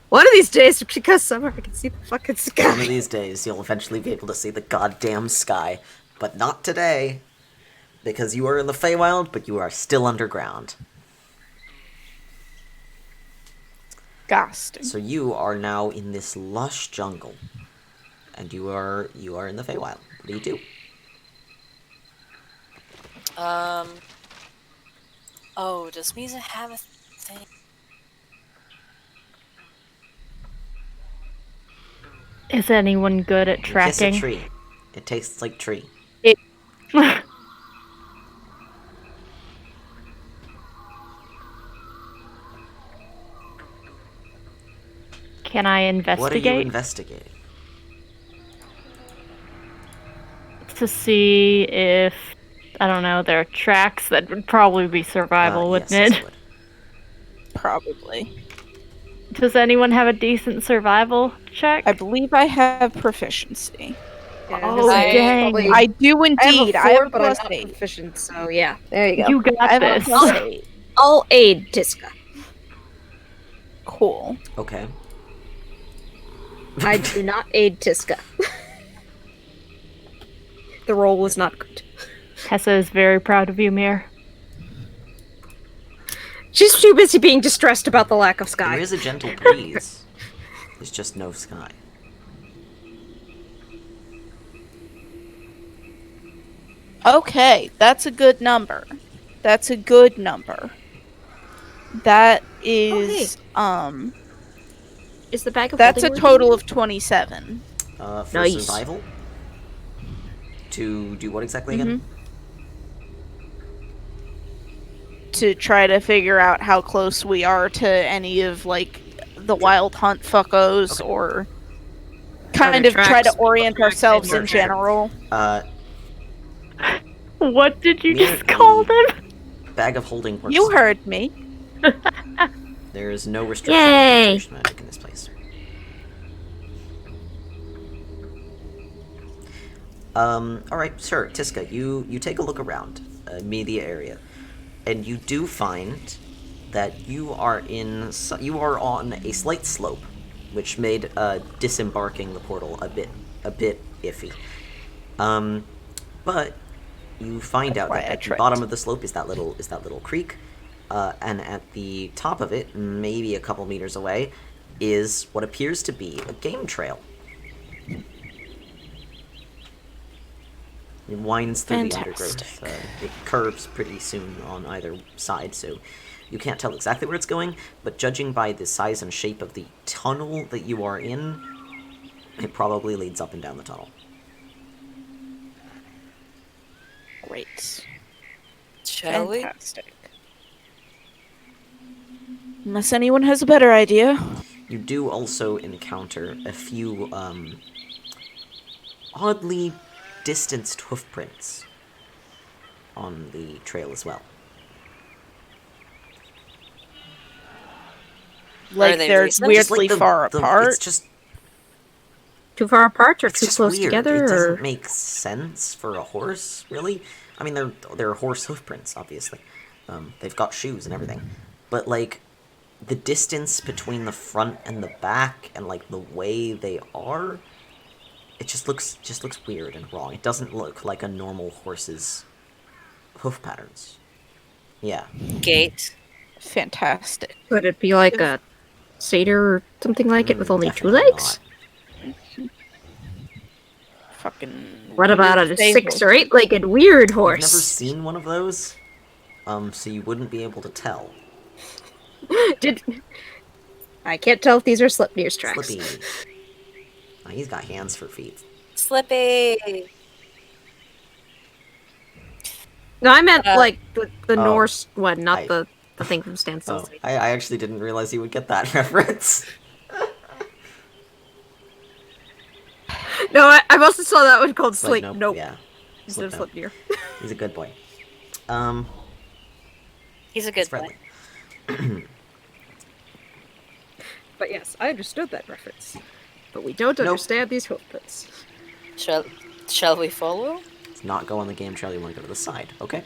one of these days, because summer, I can see the fucking sky. One of these days, you'll eventually be able to see the goddamn sky. But not today. Because you are in the Feywild, but you are still underground. Ghosting. So you are now in this lush jungle. And you are in the Feywild. What do you do? Oh, does Misa have a thing? Is anyone good at You kiss a tracking? tree. It tastes like tree. Can I investigate? What are you investigating? To see if, I don't know, there are tracks that would probably be survival, wouldn't yes, it? would. Probably. Does anyone have a decent survival check? I believe I have proficiency. Oh, dang. I do indeed. I have a 4, a but I'm plus not 8. proficient, so yeah. There you go. You I got have a this. plus 8. I'll aid Tiska. Cool. Okay. I do not aid Tiska. The roll was not good. Tessa is very proud of you, Mir. She's too busy being distressed about the lack of sky. There is a gentle breeze. There's just no sky. Okay, that's a good number. That's a good number. That is, Is the bag of that's a holding total working? of 27. For Nice. survival? To do what exactly again? To try to figure out how close we are to any of, like, the wild hunt fuckos, Okay. or Are kind there of try to tracks? orient ourselves in Sure. general. What did you Near just call the- them? Bag of holding works. You heard me. There is no restriction on Yay! concentration magic in this place. Alright, sure, Tiska, you take a look around, media area, and you do find that you are on a slight slope, which made, disembarking the portal a bit iffy. But you find out why that I at the tripped. bottom of the slope is that little creek, and at the top of it, maybe a couple meters away, is what appears to be a game trail. It winds through the undergrowth. It curves pretty soon on either side, so you can't tell exactly where it's going, but judging by the size and shape of the tunnel that you are in, it probably leads up and down the tunnel. Great. Shall we? Fantastic. Unless anyone has a better idea. You do also encounter a few, oddly distanced hoofprints on the trail as well. Like, they they're recent? Just weirdly like far apart. It's just Too far apart or It's too just close weird. together? It doesn't Or make sense for a horse, really. I mean, they're horse hoofprints, obviously. They've got shoes and everything, but like the distance between the front and the back, and like the way they are, it just looks weird and wrong. It doesn't look like a normal horse's hoof patterns. Yeah. Gate. Fantastic. could it be like a satyr or something like it with only two Definitely legs? not. Fucking. What about a weird 6 stable. or 8-legged weird I've horse? never seen one of those, so you wouldn't be able to tell. I can't tell if these are Slipnir's tracks. Slippy. Oh, he's got hands for feet. Slippy. No, I meant Uh, like the oh, Norse one, not I- the thing from Standstill. Oh, I actually didn't realize you would get that reference. No, I also saw that one called It's like, Slate. Nope. Yeah. Instead of Slip Slipnir. He's a good boy. He's a He's good boy. friendly. But yes, I understood that reference. But we don't Nope. understand these hoofprints. Shall we follow? Let's not go on the game trail, you want to go to the side, okay?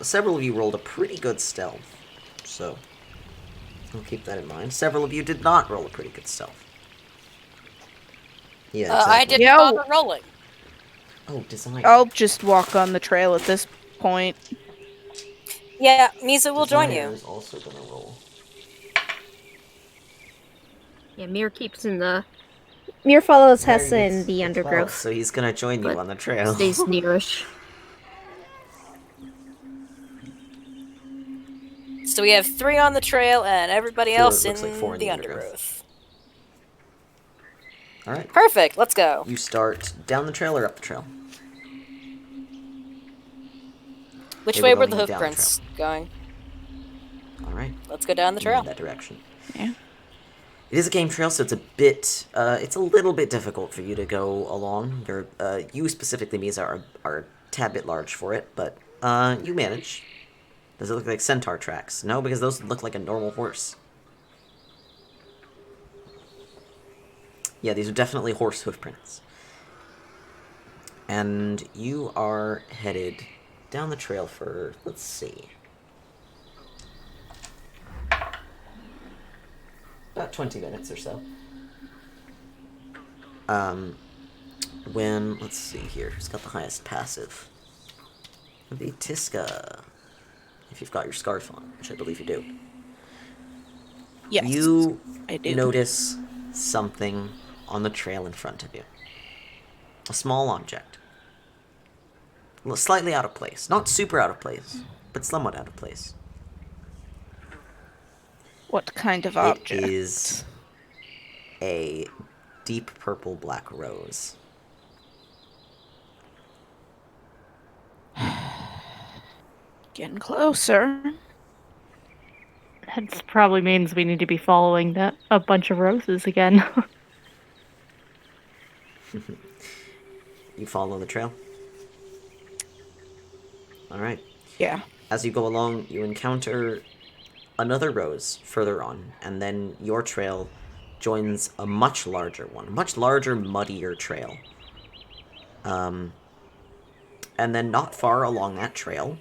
Several of you rolled a pretty good stealth, so I'll keep that in mind. Several of you did not roll a pretty good stealth. Yeah, exactly. I didn't Yeah, bother rolling. Oh, design. I'll just walk on the trail at this point. Yeah, Misa will join Designer you. is also gonna roll. Yeah, Mir keeps in the... Mir follows There Hessa he in is. the 12, undergrowth. so he's gonna join you But on the trail. Stays nearish. So we have 3 on the trail and everybody 4, else looks in, like 4 in the the undergrowth. Alright. Perfect, let's go. You start down the trail or up the trail? Which They way were were the going down the hoofprints going? Alright. Let's go down the trail. In that direction. Yeah. It is a game trail, so it's it's a little bit difficult for you to go along. You specifically, Misa, are a tad bit large for it, but you manage. Does it look like centaur tracks? No, because those look like a normal horse. Yeah, these are definitely horse hoofprints. And you are headed down the trail for, let's see, about 20 minutes or so. Let's see here, who's got the highest passive? It'd be Tiska, if you've got your scarf on, which I believe you do. Yes. You I do. notice something on the trail in front of you. A small object. Slightly out of place. Not super out of place, but somewhat out of place. What kind of It object? is a deep purple black rose. Getting closer. That probably means we need to be following a bunch of roses again. You follow the trail? Alright. Yeah. As you go along, you encounter another rose further on, and then your trail joins a much larger one. Much larger, muddier trail. And then not far along that trail,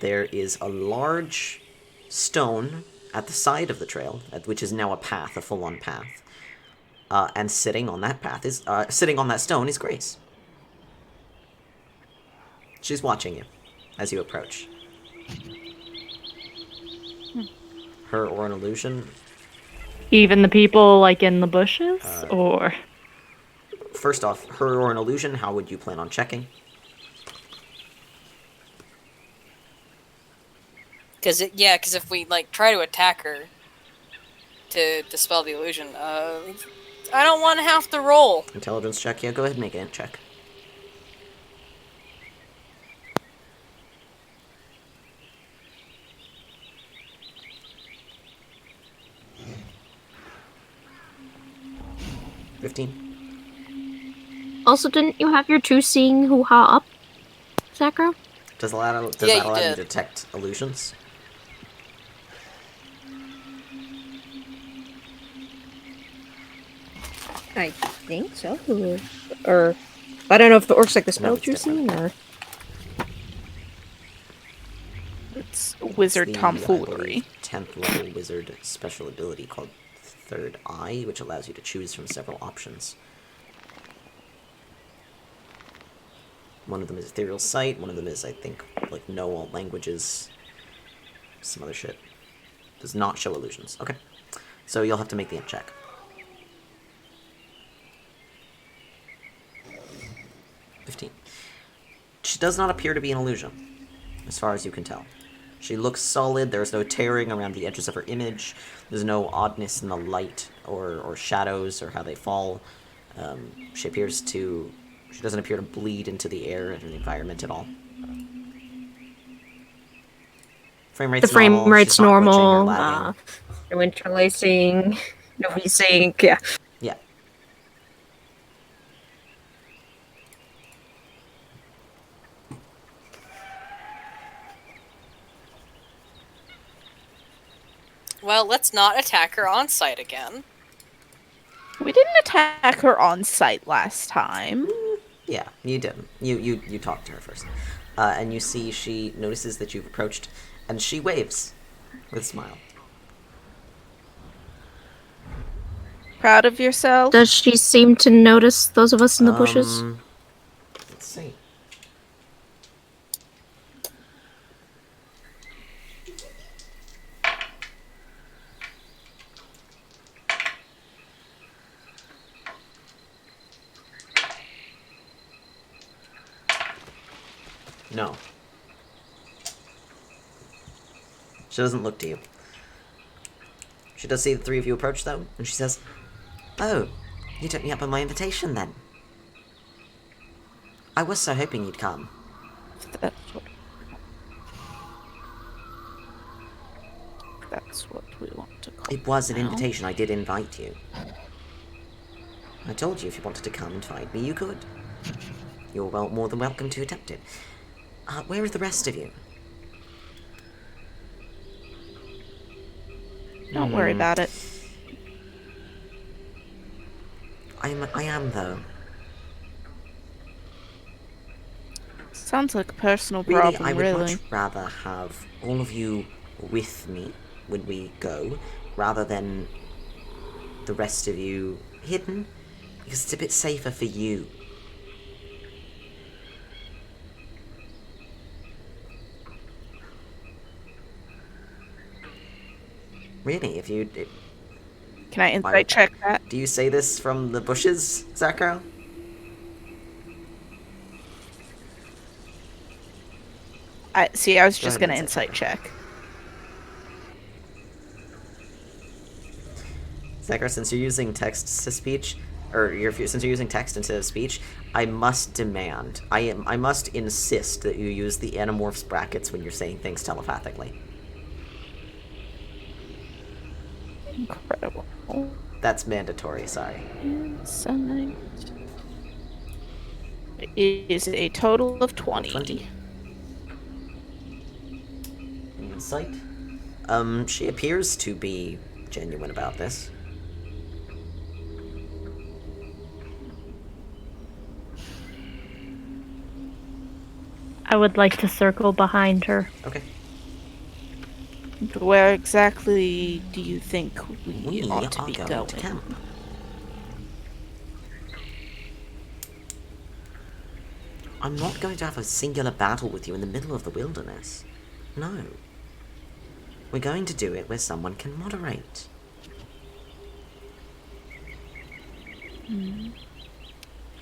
there is a large stone at the side of the trail, which is now a path, a full-on path. And sitting on that path is, sitting on that stone is Grace. She's watching you as you approach. Her or an illusion. Even the people, like, in the bushes? Or... First off, her or an illusion, how would you plan on checking? Because if we like try to attack her to dispel the illusion, I don't want to have to roll. Intelligence check, yeah, go ahead and make an int check. Also, didn't you have your true seeing hoo-ha up, Sakura? Does that allow you to detect illusions? I think so. Or I don't know if it works like the spell it's true different. seeing or. It's wizard It's the, tomfoolery. 10th level wizard special ability called Third Eye, which allows you to choose from several options. One of them is Ethereal Sight, one of them is, I think, like, know all languages. Some other shit. Does not show illusions. Okay. So you'll have to make the int check. 15. She does not appear to be an illusion, as far as you can tell. She looks solid, there's no tearing around the edges of her image, there's no oddness in the light or shadows or how they fall. She doesn't appear to bleed into the air and the environment at all. Frame rate's The frame normal. rate's She's not glitching or normal. lagging. No interlacing. No resync. Yeah. Yeah. Well, let's not attack her on sight again. We didn't attack her on sight last time. Yeah, you didn't. You talked to her first. And you see she notices that you've approached, and she waves with a smile. Proud of yourself? Does she seem to notice those of us in the bushes? Let's see. No. She doesn't look to you. She does see the three of you approach, though, and she says, "Oh, you took me up on my invitation, then. I was so hoping you'd come." That's what we want to call It was an now. invitation. I did invite you. I told you if you wanted to come and find me, you could. You're more than welcome to attempt it. Where are the rest of you? Don't worry about it. I am, though. Sounds like a personal Really, problem, I would really. much rather have all of you with me when we go, rather than the rest of you hidden, because it's a bit safer for you. Really, Can I insight check that? do you say this from the bushes, Zakro? I was Go just ahead gonna and insight check. Zakro, since you're using text to speech, since you're using text instead of speech, I must demand, I must insist that you use the Animorphs brackets when you're saying things telepathically. Incredible. That's mandatory, sorry. Insight is a total of 20. 20. Insight? She appears to be genuine about this. I would like to circle behind her. Okay. Where exactly do you think we We ought to are be going going? to camp. I'm not going to have a singular battle with you in the middle of the wilderness. No. We're going to do it where someone can moderate.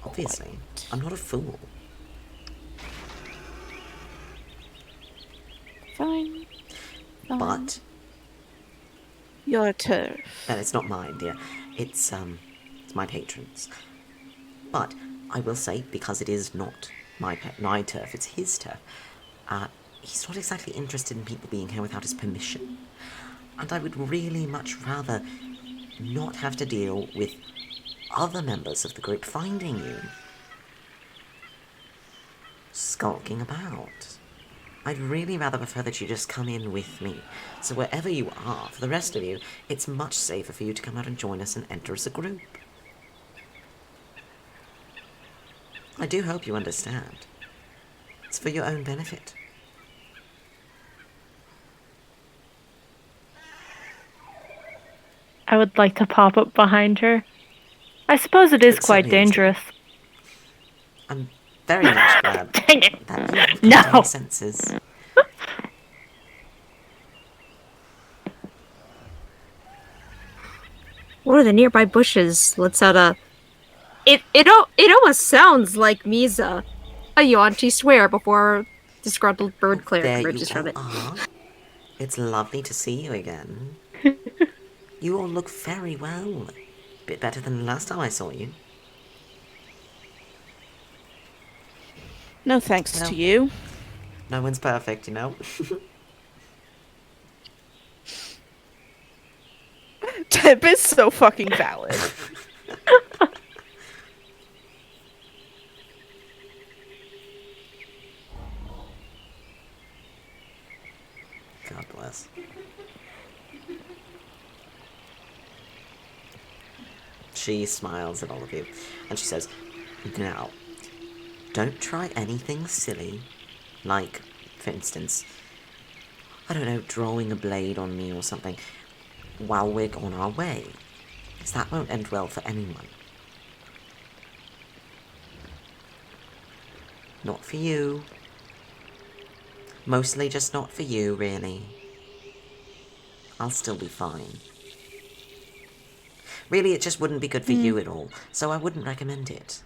Obviously, I'm not a fool. Fine. But, Your turf. and it's not mine, dear. It's my patron's. But I will say, because it is not my turf, it's his turf. He's not exactly interested in people being here without his permission. And I would really much rather not have to deal with other members of the group finding you skulking about. I'd really rather prefer that you just come in with me. So wherever you are, for the rest of you, it's much safer for you to come out and join us and enter as a group. I do hope you understand. It's for your own benefit. I would like to pop up behind her. I suppose it is It quite certainly is, dear. dangerous. I'm very much glad Dang it! that you have No. contained senses. What are the nearby bushes? Let's out a. It almost sounds like Misa, a Yuan-Chi swear before disgruntled bird cleric There you emerges from it. are. It's lovely to see you again. You all look very well. Bit better than the last time I saw you. No thanks No. to you. No one's perfect, you know? Tip is so fucking valid. God bless. She smiles at all of you, and she says, now, don't try anything silly, like, for instance, I don't know, drawing a blade on me or something, while we're on our way, because that won't end well for anyone. Not for you. Mostly just not for you, really. I'll still be fine. Really, it just wouldn't be good for you at all, so I wouldn't recommend it.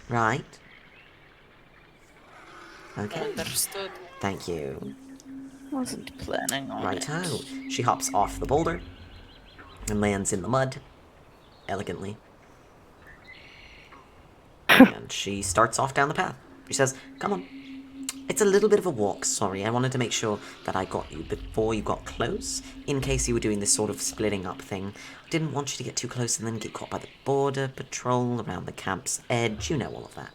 Right? Okay. Understood. Thank you. Wasn't planning on Righto. it. She hops off the boulder and lands in the mud, elegantly. And she starts off down the path. She says, come on. It's a little bit of a walk, sorry. I wanted to make sure that I got you before you got close, in case you were doing this sort of splitting up thing. Didn't want you to get too close and then get caught by the border patrol around the camp's edge. You know all of that.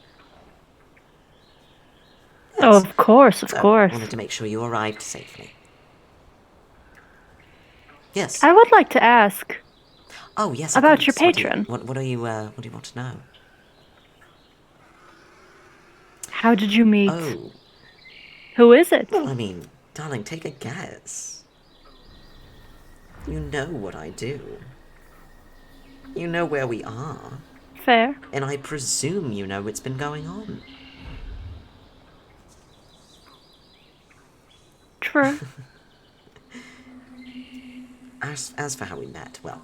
Oh, of course, of So, course. wanted to make sure you arrived safely. Yes. I would like to ask Oh, yes. Of about course. your patron. What do you want to know? How did you meet? Oh, Who is it? well, I mean, darling, take a guess. You know what I do. You know where we are, Fair. and I presume you know what's been going on. True. as for how we met, well,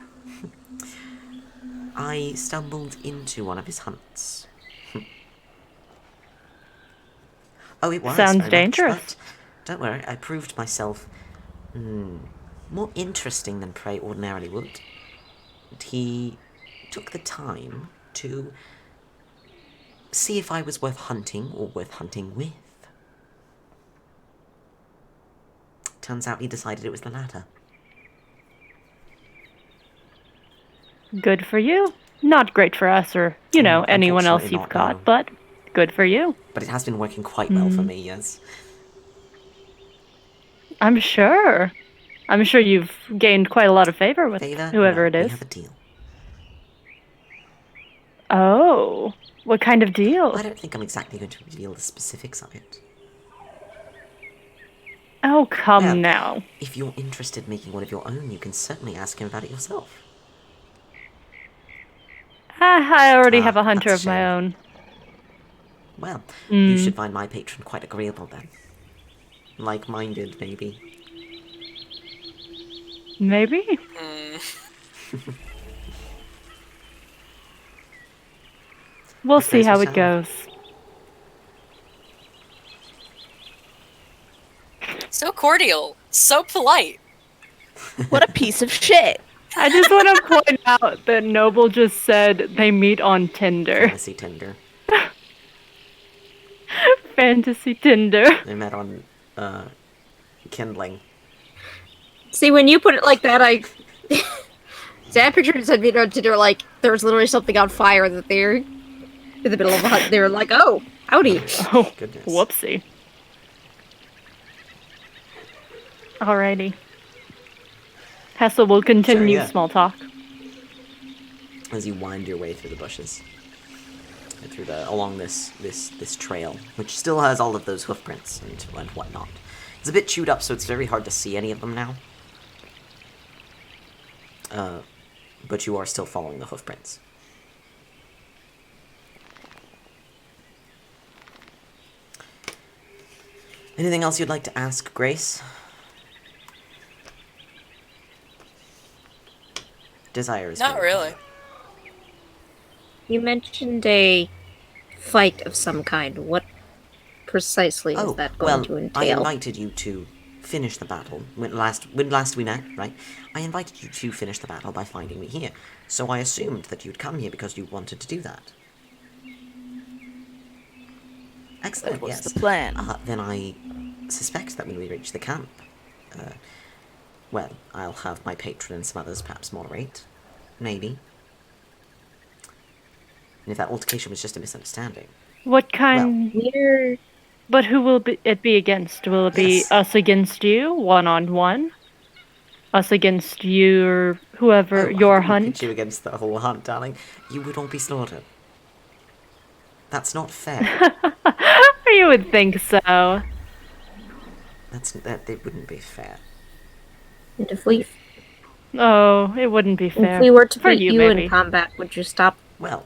I stumbled into one of his hunts. Oh, it was Sounds very dangerous. much, but don't worry, I proved myself more interesting than prey ordinarily would. And he took the time to see if I was worth hunting or worth hunting with. Turns out he decided it was the latter. Good for you. Not great for us or, anyone else Unfortunately you've not, caught, no. but good for you. But it has been working quite well for me, yes. I'm sure. I'm sure you've gained quite a lot of favor with Favor? whoever No, it we is. have a deal. Oh, what kind of deal? I don't think I'm exactly going to reveal the specifics of it. Oh, come Well, now. If you're interested in making one of your own, you can certainly ask him about it yourself. I already have a that's hunter a of my shame. own. Well, you should find my patron quite agreeable then. Like-minded, maybe. Maybe. We'll see how it goes. So cordial, so polite. What a piece of shit. I just want to point out that Noble just said they meet on Tinder. Fantasy Tinder. Fantasy Tinder. They met on, Kindling. See, when you put it like that, I picture said me on Tinder like there was literally something on fire that they're in the middle of a hunt. They were like, "Oh, howdy." Oh, Goodness. whoopsie. Alrighty. Hessel will continue Sure, yeah. small talk. As you wind your way through the bushes. And through along this trail, which still has all of those hoof prints and whatnot. It's a bit chewed up, so it's very hard to see any of them now. But you are still following the hoof prints. Anything else you'd like to ask, Grace? Desire is Not very really. You mentioned a fight of some kind. What precisely is that going to I entail? invited you to finish the battle. When last we met, right? I invited you to finish the battle by finding me here. So I assumed that you'd come here because you wanted to do that. Excellent, That was yes. the plan. Then I suspect that when we reach the camp, well, I'll have my patron and some others perhaps moderate. Maybe. And if that altercation was just a misunderstanding. What kind... We're But who will it be against? Will it be Yes. us against you, one-on-one? Us against you, or whoever, Oh, your I wouldn't hunt? put you against the whole hunt, darling. You would all be slaughtered. That's not fair. You would think so. It wouldn't be fair. and if we Oh, it wouldn't be fair. if we were to For beat you, you maybe. in combat, would you stop Well,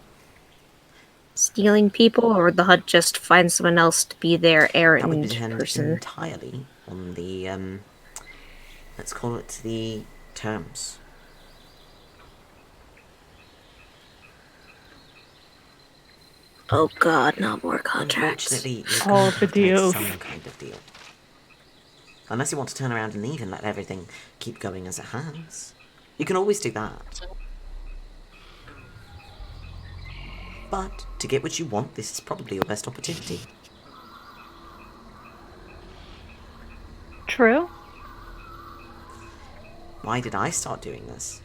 stealing people, or would the hunt just find someone else to be their that would errand depend person? entirely on the, let's call it the terms. Oh God, not more contracts. Unfortunately, you're All going to the have to make deals. some kind of deal. Unless you want to turn around and leave and let everything keep going as it has. You can always do that. But, to get what you want, this is probably your best opportunity. True. Why did I start doing this?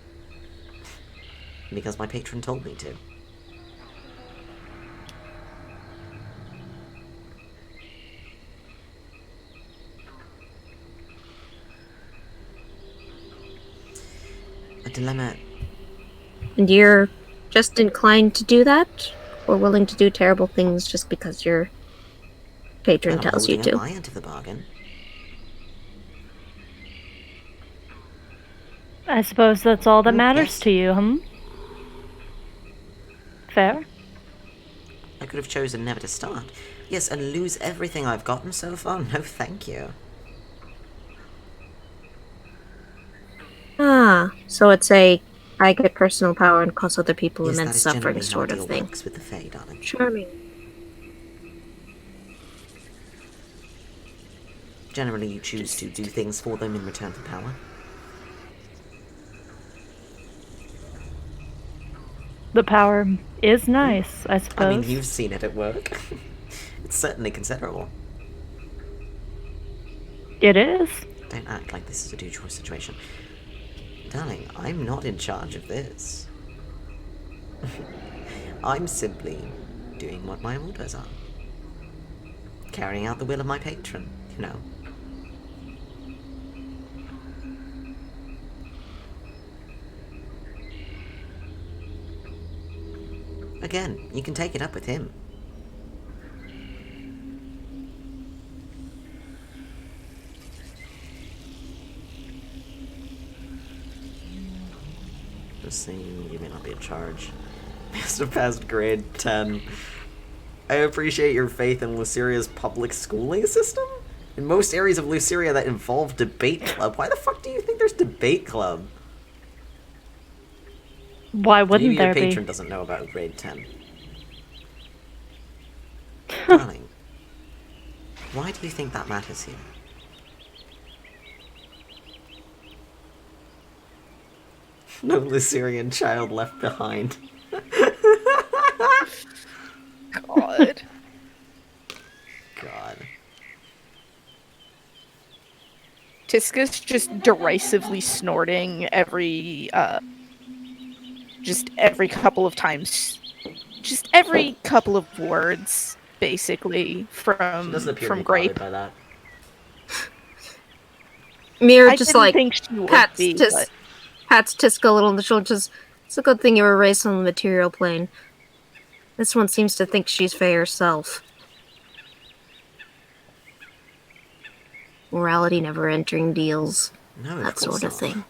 Because my patron told me to. A dilemma. And you're just inclined to do that, or willing to do terrible things just because your patron And I'm tells you holding up to? my end of the bargain. I suppose that's all that Mm, matters yes. to you, Fair? I could have chosen never to start. Yes, and lose everything I've gotten so far? No, thank you. Ah, So it's a I get personal power and cause other people Yes, that immense is suffering generally sort how of deal thing. works with the Fae, darling. Charming. Generally, you choose to do things for them in return for power. The power is nice, I suppose. I mean, you've seen it at work. It's certainly considerable. It is. Don't act like this is a do-choice situation. Darling, I'm not in charge of this. I'm simply doing what my orders are. Carrying out the will of my patron, you know. Again, you can take it up with him. Just saying, you may not be in charge. Must have passed grade 10. I appreciate your faith in Luceria's public schooling system. In most areas of Luceria that involve debate club, why the fuck do you think there's debate club? Why wouldn't Maybe your there patron be? doesn't know about grade 10. Darling, why do you think that matters here? No Lucerian child left behind. God. God. Tiska's just derisively snorting just every couple of times. Just every couple of words, basically, She doesn't appear to from be Grape. bothered by that. Mir I just didn't like think she would pats be, Tis- pats Tiska a little on the shoulder. Just, it's a good thing you were raised on the material plane. This one seems to think she's Fae herself. Morality never entering deals. No, of That course sort of not. thing.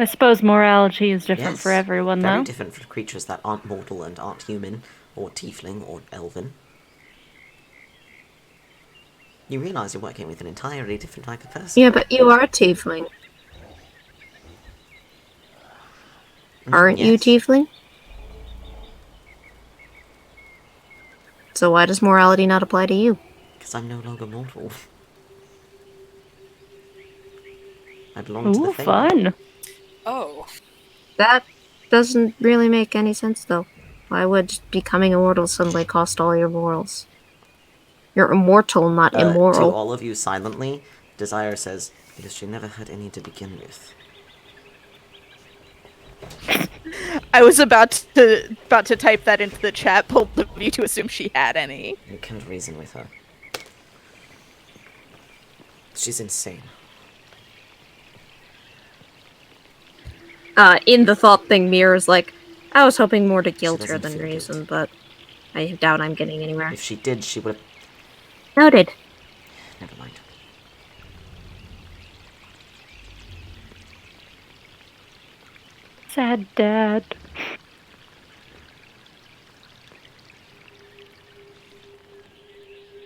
I suppose morality is different for Yes, everyone, very though. different for creatures that aren't mortal and aren't human, or tiefling, or elven. You realise you're working with an entirely different type of person. Yeah, but you are a tiefling. Aren't you Yes. tiefling? So why does morality not apply to you? Because I'm no longer mortal. I belong to the Ooh, Feywild. fun. Oh, That doesn't really make any sense, though. Why would becoming immortal suddenly cost all your morals? You're immortal, not To immoral. all of you silently, Desire says, because she never had any to begin with. I was about to type that into the chat, pulled the view to assume she had any. You can't reason with her. She's insane. In the thought thing, Mirror's like, I was hoping more to guilt her doesn't than feel reason, guilt. but I doubt I'm getting anywhere. If she did, she would have... Noted. Never mind. Sad dad.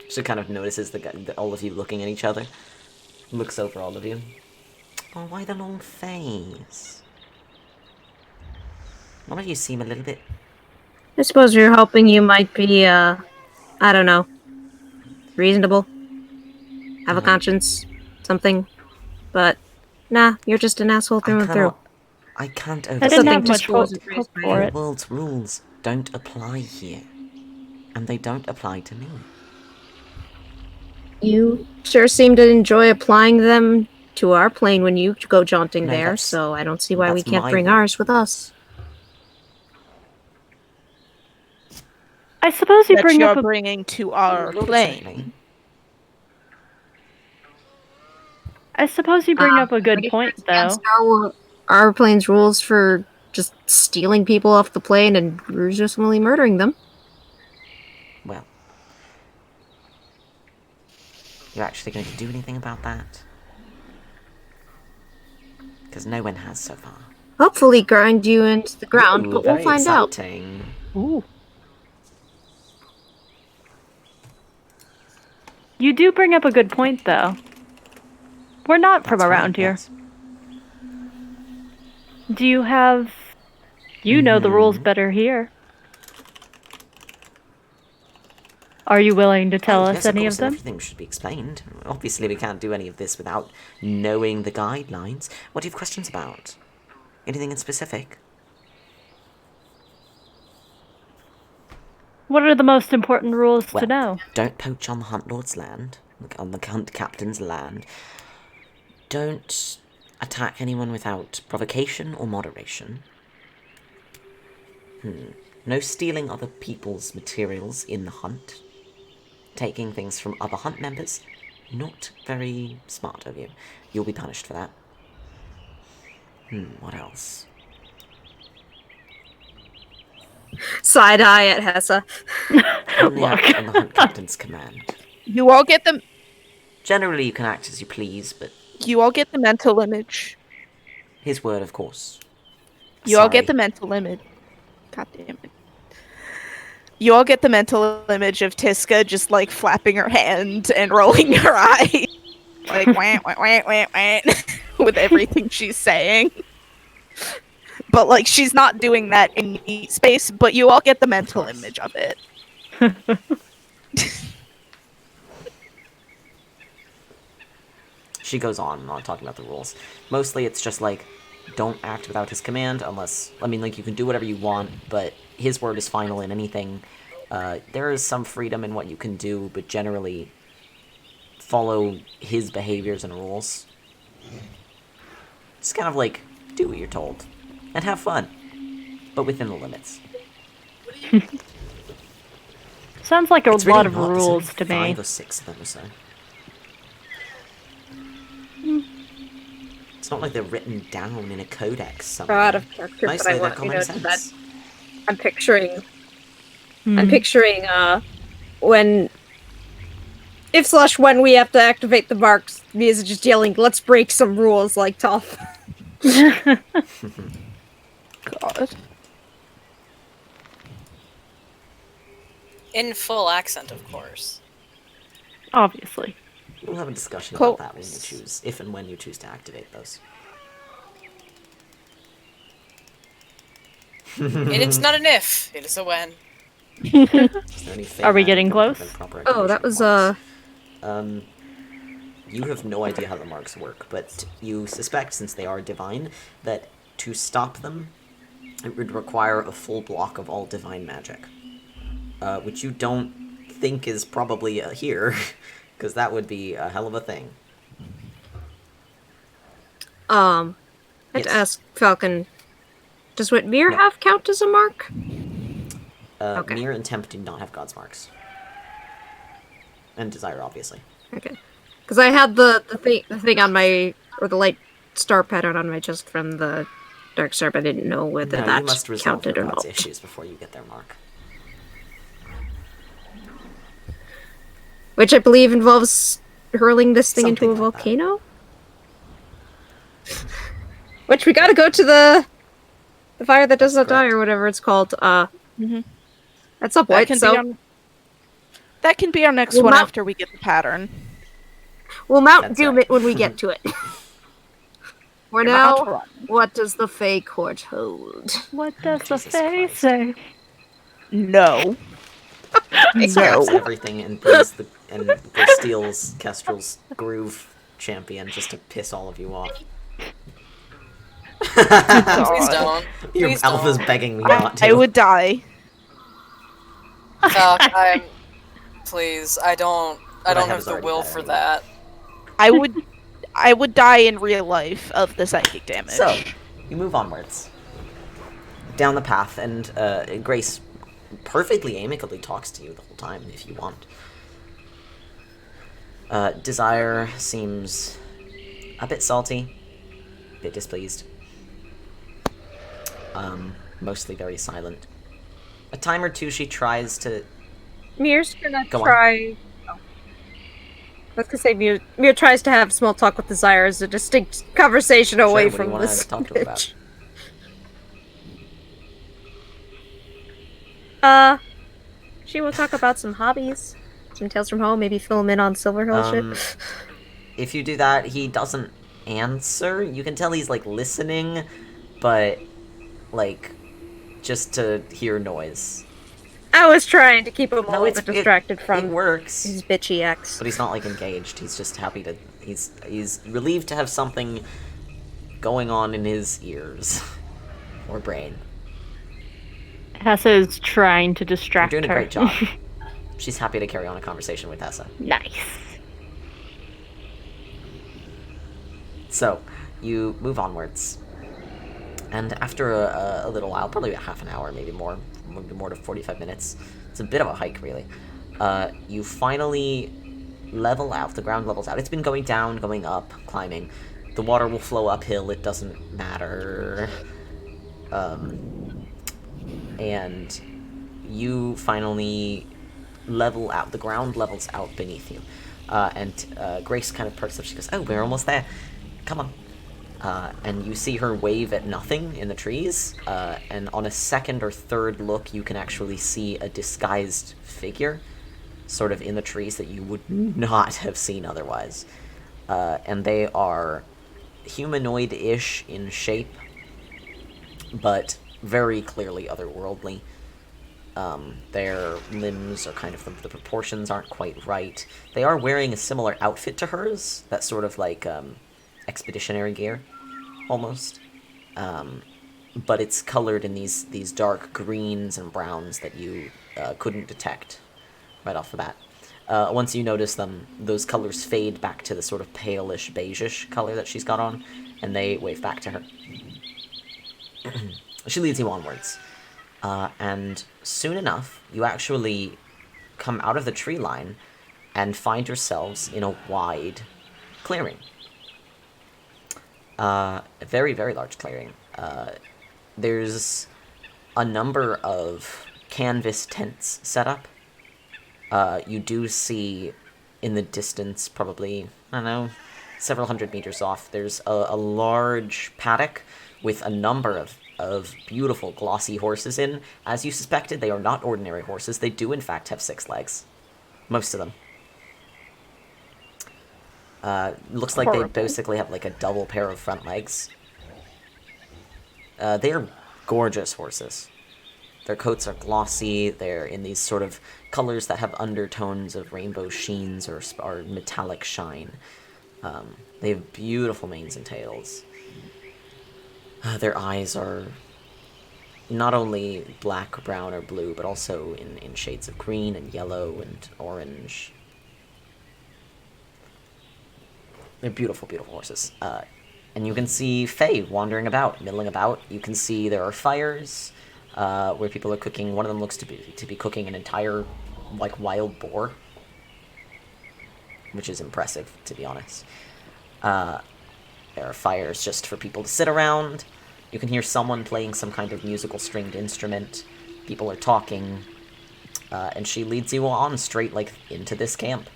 She kind of notices all of you looking at each other. Looks over all of you. Oh, why the long face? One of you seem a little bit... I suppose you're hoping you might be, I don't know, reasonable, have a conscience, something, but nah, you're just an asshole through and through. I can't I overstate... didn't have Something much just hope wasn't raised by for you. The it. world's rules don't apply here. And they don't apply to me. You sure seem to enjoy applying them to our plane when you go jaunting No, there, that's- so I don't see why we that's can't my bring rule. ours with us. I suppose you That bring you're up a bringing to our Not plane. exactly. I suppose you bring up a good point, though. Our plane's rules for just stealing people off the plane and gruesomely murdering them. Well. You're actually going to do anything about that? Because no one has so far. Hopefully grind you into the ground, Ooh, but we'll very find out. exciting. Ooh. You do bring up a good point, though. We're not from That's right, around here. yes. Do you have... You know the rules Mhm. better here. Are you willing to tell Oh, us yes, any course, of them? Everything should be explained. Obviously, we can't do any of this without knowing the guidelines. What do you have questions about? Anything in specific? What are the most important rules to Well, know? don't poach on the Hunt Lord's land, on the Hunt Captain's land. Don't attack anyone without provocation or moderation. No stealing other people's materials in the hunt. Taking things from other hunt members. Not very smart of you. You'll be punished for that. What else? Side eye at Hessa. Only act on the Hunt Captain's command. You all get the Generally, you can act as you please, but mental image. his word, of course. You all get Sorry. the mental image. God damn it. You all get the mental image of Tiska just like flapping her hand and rolling her eye. Like wah, wah, wah, wah, wah, with everything she's saying. But like she's not doing that in Meat Space, but you all get the mental image of it. She goes on talking about the rules. Mostly it's just like, don't act without his command unless, I mean, like, you can do whatever you want, but his word is final in anything. There is some freedom in what you can do, but generally follow his behaviors and rules. Just kind of like, do what you're told. And have fun. But within the limits. Sounds like a It's really lot of not, there's rules only to me. 5 or 6 of them or so. It's not like they're written down in a codex somewhere. Out of character, but Mostly I they're want you common know sense. that I'm picturing Hmm. I'm picturing when when we have to activate the marks, Mia's just yelling, "Let's break some rules," like tough. God. In full accent, of course. Obviously. We'll have a discussion Cool. about that when you choose, if and when you choose to activate those. And it's not an if, it is a when. Is there any Are we magic getting that would close? prevent proper Oh, that activation was of marks? You have no idea how the marks work, but you suspect, since they are divine, that to stop them, it would require a full block of all divine magic. Which you don't think is probably here, because that would be a hell of a thing. I'd Yes. ask Falcon, does what Mir No. have count as a mark? Okay. Mir and Temp do not have God's marks. And Desire, obviously. Okay. Because I had the thing on my, or the light star pattern on my chest from the Dark Star, but I didn't know whether No, that you must resolve counted your or God's not. issues before you get their mark. Which I believe involves hurling this thing into a Something like that. volcano? Which we gotta go to the fire that does not die, correct. or whatever it's called. Mhm. At some That point, can so be our that can be our next Well, one Mount- after we get the pattern. we'll Mount That's Doom right. it when we get to it. For You're not now, wrong. what does the Fey Court hold? What does the Jesus Fae Christ. say? No. It scraps everything and brings and steals Kestrel's groove champion just to piss all of you off. Please don't. Your Please alpha's don't. begging me not to. I would die. I'm... Please, I don't I have have is the already will better for anyway. that. I would die in real life of the psychic damage. So, you move onwards. Down the path, and Grace perfectly amicably talks to you the whole time, if you want. Desire seems a bit salty, a bit displeased. Mostly very silent. A time or two she tries to... Mir's gonna Go on. try. Oh. I was gonna say Mir tries to have small talk with Desire as a distinct conversation away what do you from wanna this talk to her about? bitch. She will talk about some hobbies. some Tales from Home, maybe fill him in on Silver Hill shit. If you do that, he doesn't answer. You can tell he's, like, listening, but, like, just to hear noise. I was trying to keep him a No, little bit distracted it from works. his bitchy ex. But he's not, like, engaged. He's just happy to... He's relieved to have something going on in his ears. Or brain. Hessa is trying to You're distract doing a her. great job. She's happy to carry on a conversation with Hessa. Nice. So, you move onwards. And after a little while, probably a half an hour, maybe more to 45 minutes, it's a bit of a hike, really, you finally level out, the ground levels out. It's been going down, going up, climbing. The water will flow uphill, it doesn't matter. And you finally level out, the ground levels out beneath you. And Grace kind of perks up, she goes, "Oh, we're almost there. Come on." And you see her wave at nothing in the trees, and on a second or third look, you can actually see a disguised figure, sort of in the trees that you would not have seen otherwise. And they are humanoid-ish in shape, but very clearly otherworldly. Their limbs are kind of, the proportions aren't quite right. They are wearing a similar outfit to hers, that sort of like, expeditionary gear, almost. But it's colored in these dark greens and browns that you couldn't detect right off the bat. Once you notice them, those colors fade back to the sort of palish, beigeish color that she's got on, and they wave back to her. She leads you onwards. And soon enough, you actually come out of the tree line and find yourselves in a wide clearing. A very, very large clearing. There's a number of canvas tents set up. You do see in the distance, probably, I don't know, several hundred meters off, there's a large paddock with a number of beautiful glossy horses in. As you suspected, they are not ordinary horses. They do, in fact, have 6 legs. Most of them. Looks like they basically have like a double pair of front legs. They are gorgeous horses. Their coats are glossy, they're in these sort of colors that have undertones of rainbow sheens or metallic shine. They have beautiful manes and tails. Their eyes are not only black, brown, or blue, but also in shades of green and yellow and orange. They're beautiful, beautiful horses. And you can see Fae wandering about, milling about. You can see there are fires where people are cooking. One of them looks to be cooking an entire, like, wild boar, which is impressive, to be honest. There are fires just for people to sit around. You can hear someone playing some kind of musical stringed instrument. People are talking. And she leads you on straight, like, into this camp.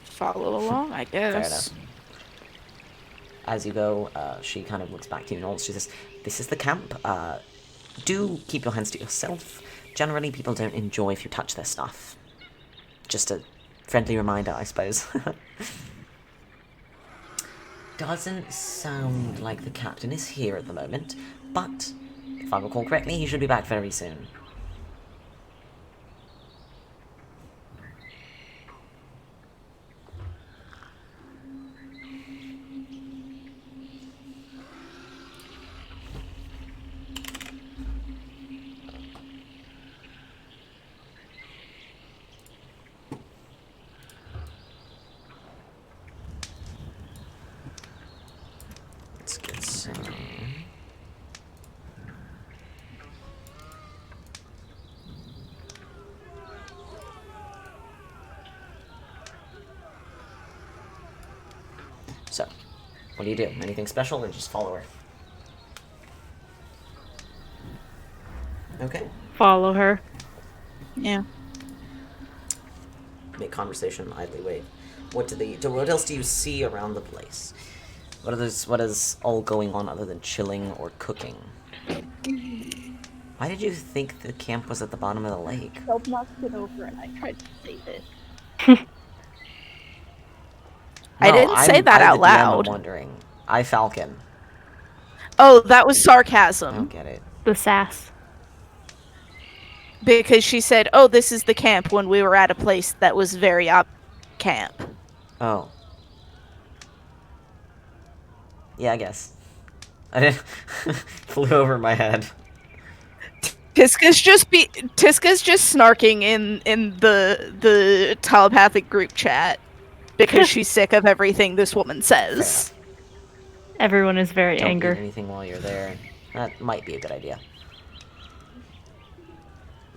Follow along, I guess. Fair enough. As you go, she kind of looks back to you and she says, "This is the camp. Do keep your hands to yourself. Generally, people don't enjoy if you touch their stuff. Just a friendly reminder, I suppose." Doesn't sound like the captain is here at the moment, but if I recall correctly, he should be back very soon. Let's get some... So, what do you do? Anything special or just follow her? Okay. Follow her. Yeah. Make conversation, idly wait. What else do you see around the place? What is all going on other than chilling or cooking? Why did you think the camp was at the bottom of the lake? Help knocked it over and I tried to save it. I didn't say that out loud. I'm wondering. Falcon. Oh, that was I don't sarcasm. get it. The sass. Because she said, "Oh, this is the camp," when we were at a place that was very camp. Oh. Yeah, I guess. I didn't flew over my head. Tiska's just snarking in the telepathic group chat because she's sick of everything this woman says. Everyone is very Don't angry. eat anything while you're there. That might be a good idea.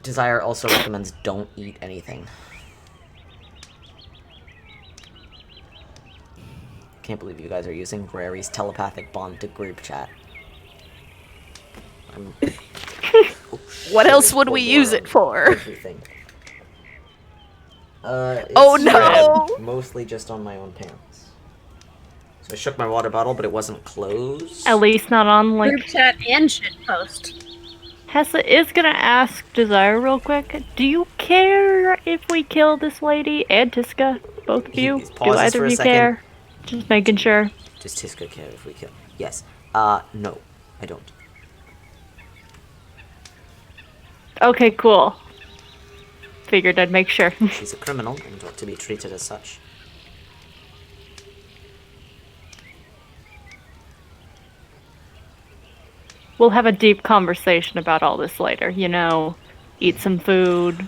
Desire also recommends don't eat anything. Can't believe you guys are using Rary's telepathic bond to group chat. What else would we use it for? Everything. Oh no! Mostly just on my own pants. So I shook my water bottle, but it wasn't closed. At least not on, like... Group chat and shitpost. Hessa is gonna ask Desire real quick. Do you care if we kill this lady and Tiska? Both of you? He Do pauses either for of a you second. care? Just making sure. Does Tiska care if we kill? Yes. No. I don't. Okay, cool. Figured I'd make sure. She's a criminal and ought to be treated as such. We'll have a deep conversation about all this later, you know. Eat some food,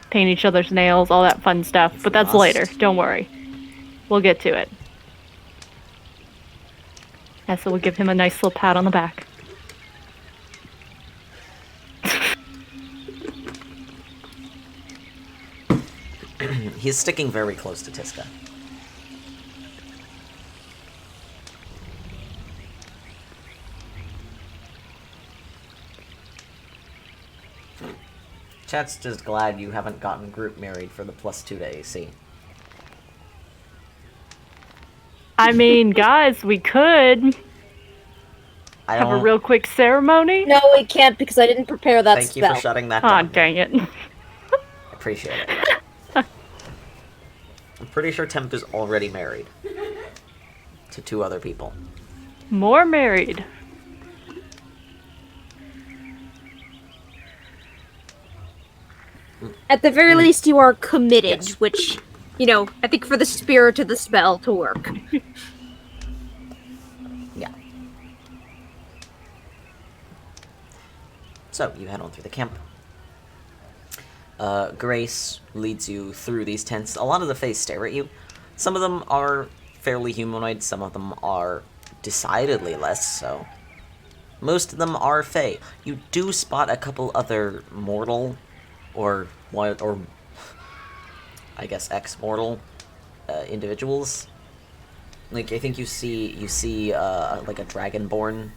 paint each other's nails, all that fun stuff. But that's later, don't worry. We'll get to it. Hessa will give him a nice little pat on the back. He's sticking very close to Tiska. Chat's just glad you haven't gotten group married for the +2 to AC. I mean, guys, we could I have a don't... real quick ceremony. No, we can't because I didn't prepare that Thank you spell. for shutting that Aw, down. dang it. Appreciate it. I'm pretty sure Temp is already married. To 2 other people. More married. At the very least, you are committed, Yes. which, you know, I think for the spirit of the spell to work. Yeah. So, you head on through the camp. Grace leads you through these tents. A lot of the Fae stare at you. Some of them are fairly humanoid, some of them are decidedly less so. Most of them are Fae. You do spot a couple other mortal, or I guess ex-mortal individuals. Like, I think you see like a dragonborn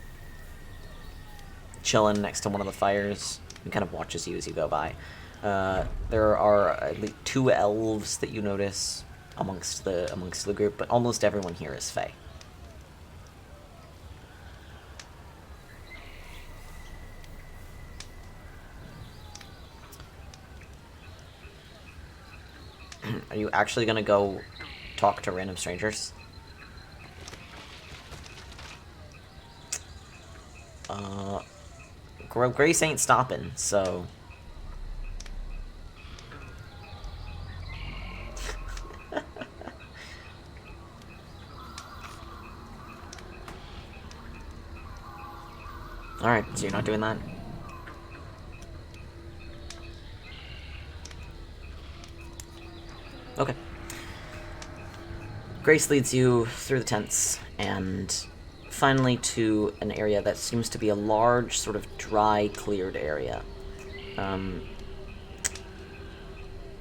chilling next to one of the fires. He kind of watches you as you go by. There are at least 2 elves that you notice amongst the group, but almost everyone here is Fae. Are you actually gonna go talk to random strangers? Grace ain't stopping, so... Alright, so you're not doing that? Okay. Grace leads you through the tents, and finally to an area that seems to be a large, sort of dry, cleared area.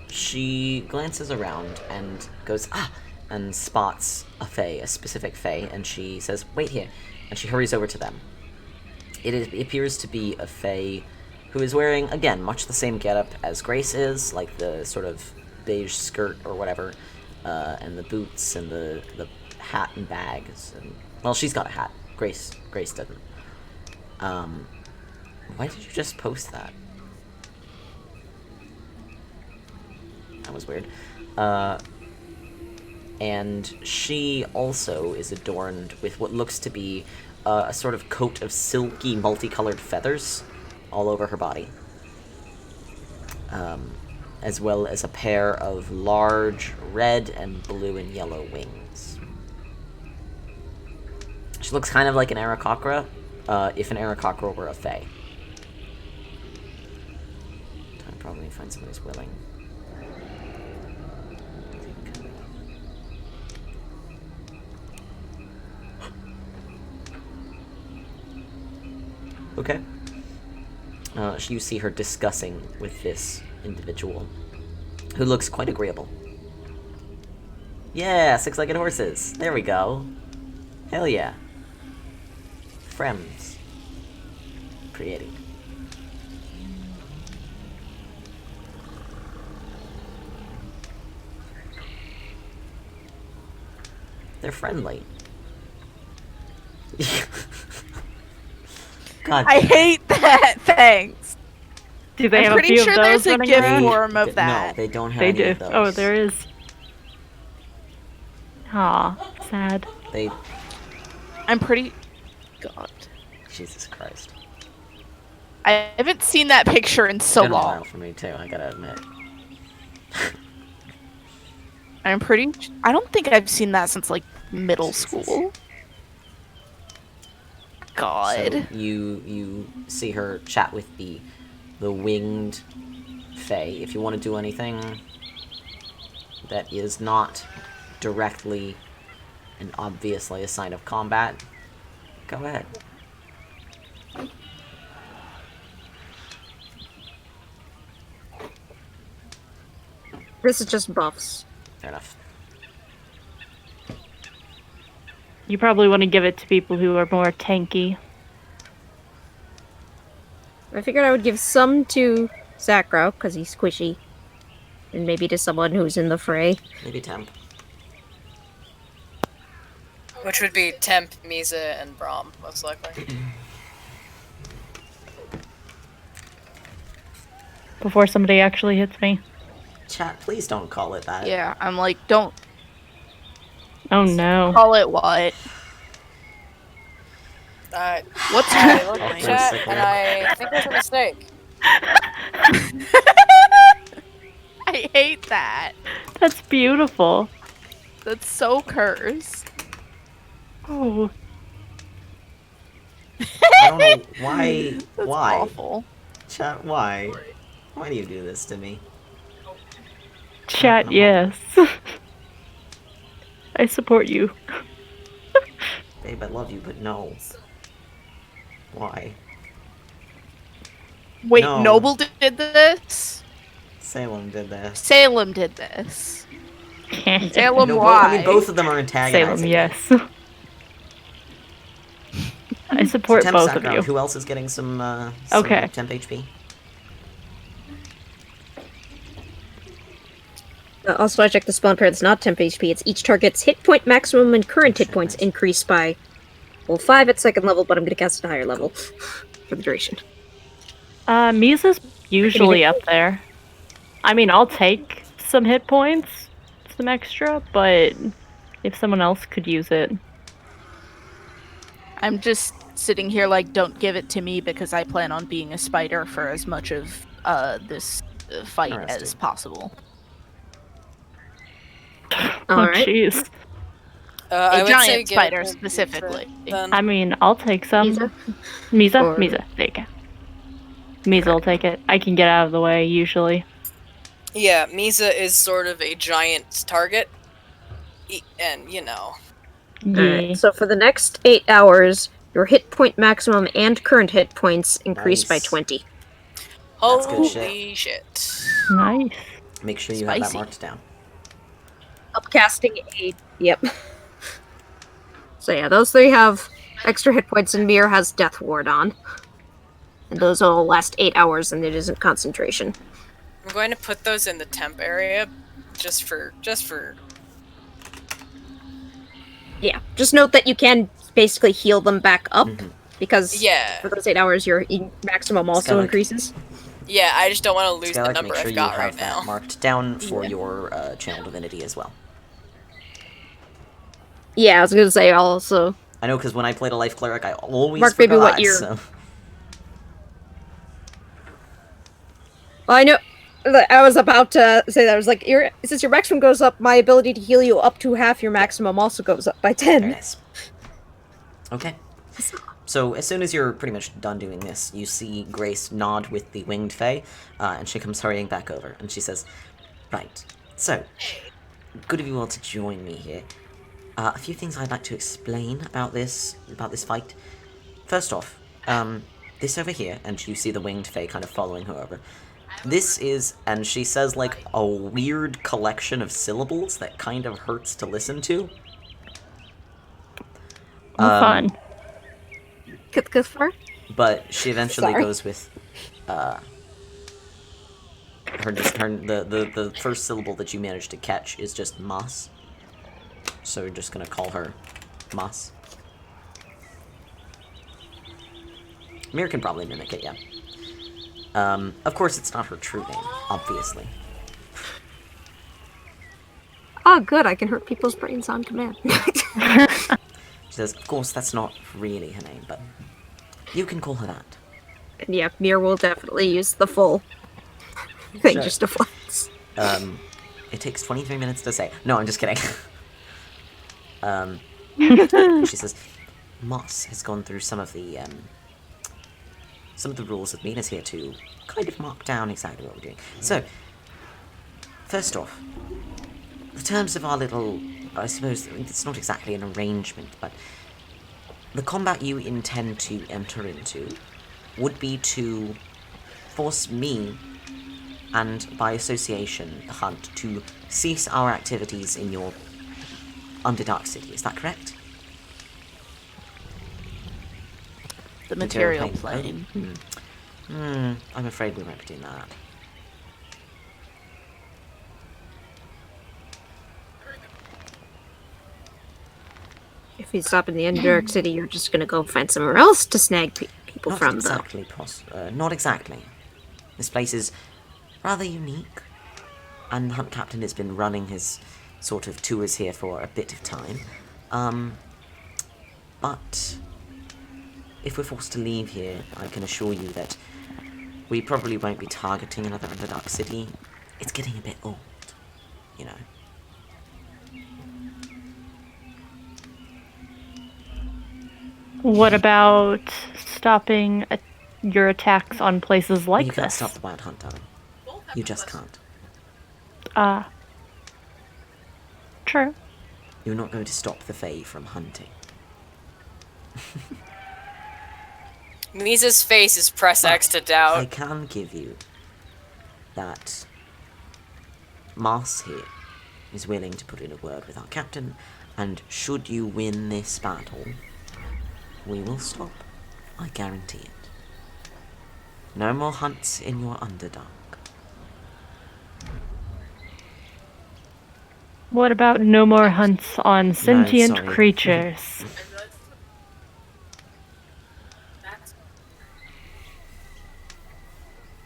She glances around and goes, and spots a Fae, a specific Fae, and she says, "Wait here," and she hurries over to them. It appears to be a Fae who is wearing, again, much the same getup as Grace is, like the sort of beige skirt or whatever, and the boots and the hat and bags. And, well, she's got a hat. Grace doesn't. Why did you just post that? That was weird. And she also is adorned with what looks to be a sort of coat of silky, multicolored feathers all over her body. As well as a pair of large red and blue and yellow wings. She looks kind of like an Aarakocra, if an Aarakocra were a fae. I'd probably find someone who's willing. Okay. You see her discussing with this individual, who looks quite agreeable. Yeah, six-legged horses. There we go. Hell yeah. Frems. Creating. They're friendly. God. I hate that. Thanks. Do they I'm have a pretty few sure of those there's a running gift around? form of that. No, they don't have They any do. of those. Oh, there is. Aw, sad. They... I'm pretty... God. Jesus Christ. I haven't seen that picture in so Been a while long. for me too, I gotta admit. I'm pretty... I don't think I've seen that since, like, middle school. God. So you see her chat with the winged fae. If you want to do anything that is not directly and obviously a sign of combat, go ahead. This is just buffs. Fair enough. You probably want to give it to people who are more tanky. I figured I would give some to Zakro, because he's squishy. And maybe to someone who's in the fray. Maybe temp. Which would be Temp, Misa, and Braum, most likely. Before somebody actually hits me. Chat, please don't call it that. Yeah, I'm like, don't Oh no. call it what? What's I looked at chat and I think it's a mistake. I hate that. That's beautiful. That's so cursed. Oh. I don't know why. That's Why? awful. Chat, why? Why do you do this to me? Chat, yes. I support you. Babe, I love you, but no. Why? Wait, No. Noble did this? Salem did this. Salem did this. Salem, No, why? I mean, both of them are antagonizing. Salem, yes. I support Temp both of background. you. Who else is getting some Okay. temp HP? Also, I checked the spawn pair. It's not temp HP. It's each target's hit point maximum and current hit points increased by, well, 5 at second level, but I'm going to cast at a higher level for the duration. Misa's usually up there. I mean, I'll take some hit points, some extra, but if someone else could use it. I'm just sitting here like, don't give it to me because I plan on being a spider for as much of this fight Interesting. as possible. Oh, Alright. jeez. I A would say giant give spider it to specifically. then. I mean, I'll take some. Misa? Misa? Or- Misa, there you go. Misa will take it. I can get out of the way, usually. Yeah, Misa is sort of a giant target. And, you know. Yeah. Alright, so for the next 8 hours, your hit point maximum and current hit points increase by Nice. 20. That's good Holy shit. Nice. Make sure you have that Spicy. marked down. Upcasting 8. Yep. So yeah, those 3 have extra hit points, and Mir has Death Ward on. And those will last 8 hours, and it isn't concentration. I'm going to put those in the temp area just for Yeah, just note that you can basically heal them back up, because Yeah. for those 8 hours, your maximum also Skylark. increases. Yeah, I just don't want to lose the Skylark, number make sure I've you got have right that now. marked down for Yeah. your channel divinity as well. Yeah, I was gonna say also. I know, because when I played a life cleric, I always Mark, forgot. maybe what you're- So. Well, I know. I was about to say that. I was like, since your maximum goes up, my ability to heal you up to half your maximum also goes up by 10. Very nice. Okay. So as soon as you're pretty much done doing this, you see Grace nod with the winged fae, and she comes hurrying back over, and she says, "Right, so, good of you all to join me here. A few things I'd like to explain about this fight. First off, this over here," and you see the winged fae kind of following her over. This is, and she says, like, a weird collection of syllables that kind of hurts to listen to. Fun. Kuthkuthfar? But she eventually Sorry. goes with, the first syllable that you managed to catch is just mas. So we're just gonna call her Mas. Mir can probably mimic it, yeah. Of course it's not her true name, obviously. Oh, good, I can hurt people's brains on command. She says, of course that's not really her name, but you can call her that. And yeah, Mir will definitely use the full thing Sure. just to flex. It takes 23 minutes to say. No, I'm just kidding. She says, Moss has gone through some of the rules with Mina's here to kind of mark down exactly what we're doing. So, first off, the terms of our little, I suppose, it's not exactly an arrangement, but the combat you intend to enter into would be to force me, and by association, the Hunt, to cease our activities in your Underdark City. Is that correct? The material plane. plane. I'm afraid we won't be doing that. If you stop in the Underdark City, you're just gonna go find somewhere else to snag people Not from, exactly, not exactly. This place is rather unique, and the Hunt Captain has been running his sort of tours here for a bit of time. But if we're forced to leave here, I can assure you that we probably won't be targeting another Underdark City. It's getting a bit old, you know. What about stopping your attacks on places like You can't this? stop the Wild Hunt, darling. You just can't. True. You're not going to stop the Fae from hunting. Misa's face is press X to I doubt. can give you that Mars here is willing to put in a word with our captain, and should you win this battle, we will stop. I guarantee it. No more hunts in your Underdark. What about no more hunts on sentient sorry. creatures?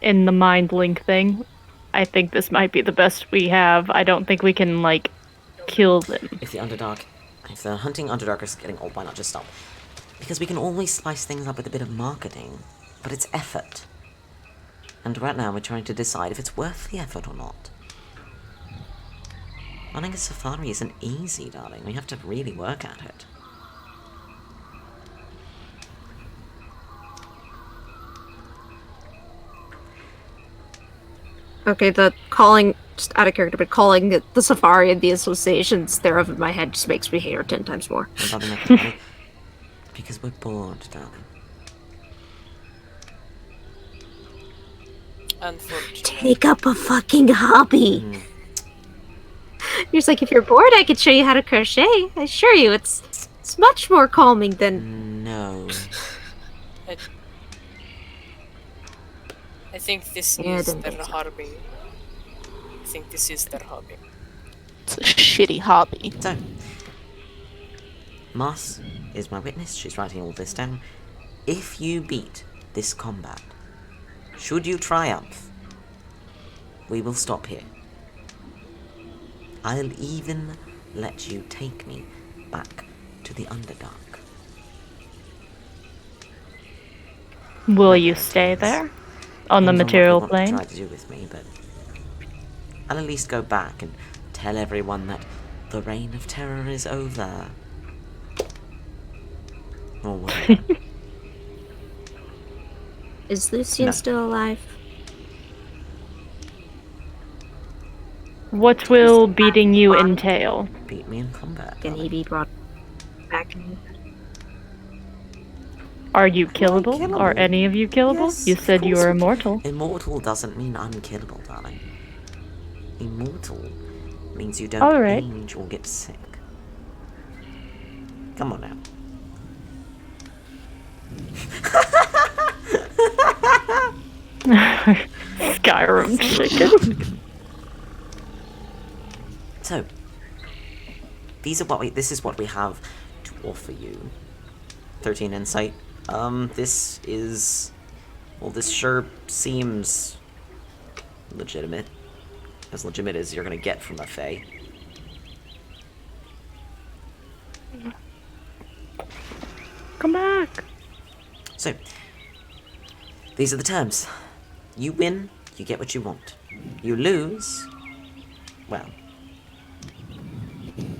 In the mind link thing, I think this might be the best we have. I don't think we can, like, kill them. If the hunting Underdark is getting old, why not just stop? Because we can always spice things up with a bit of marketing, but it's effort. And right now we're trying to decide if it's worth the effort or not. Running a safari isn't easy, darling. We have to really work at it. Okay, the calling, just out of character, but calling the safari and the associations thereof in my head just makes me hate her 10 times more. We're loving it, darling. Because we're bored, darling. Unfortunately. Take up a fucking hobby. You're just like, if you're bored, I could show you how to crochet. I assure you, it's much more calming than... No. I think this Yeah, I is didn't their think so. hobby. I think this is their hobby. It's a shitty hobby. So, Moss is my witness. She's writing all this down. If you beat this combat, should you triumph, we will stop here. I'll even let you take me back to the Underdark. Will you stay there? On the Depends material what you plane? want to try to do with me, but I'll at least go back and tell everyone that the reign of terror is over. Or whatever. Is Lucian No. still alive? What will beating you entail? Beat me in combat. Can he darling. be brought back in? Are you killable? killable? Are any of you killable? Yes, You of said you course were we can. immortal. Immortal doesn't mean unkillable, darling. Immortal means you don't All right. age or get sick. Come on now. Skyrim chicken. So, this is what we have to offer you. 13 insight. This sure seems legitimate. As legitimate as you're gonna get from a Fae. Come back. So, these are the terms. You win, you get what you want. You lose, well,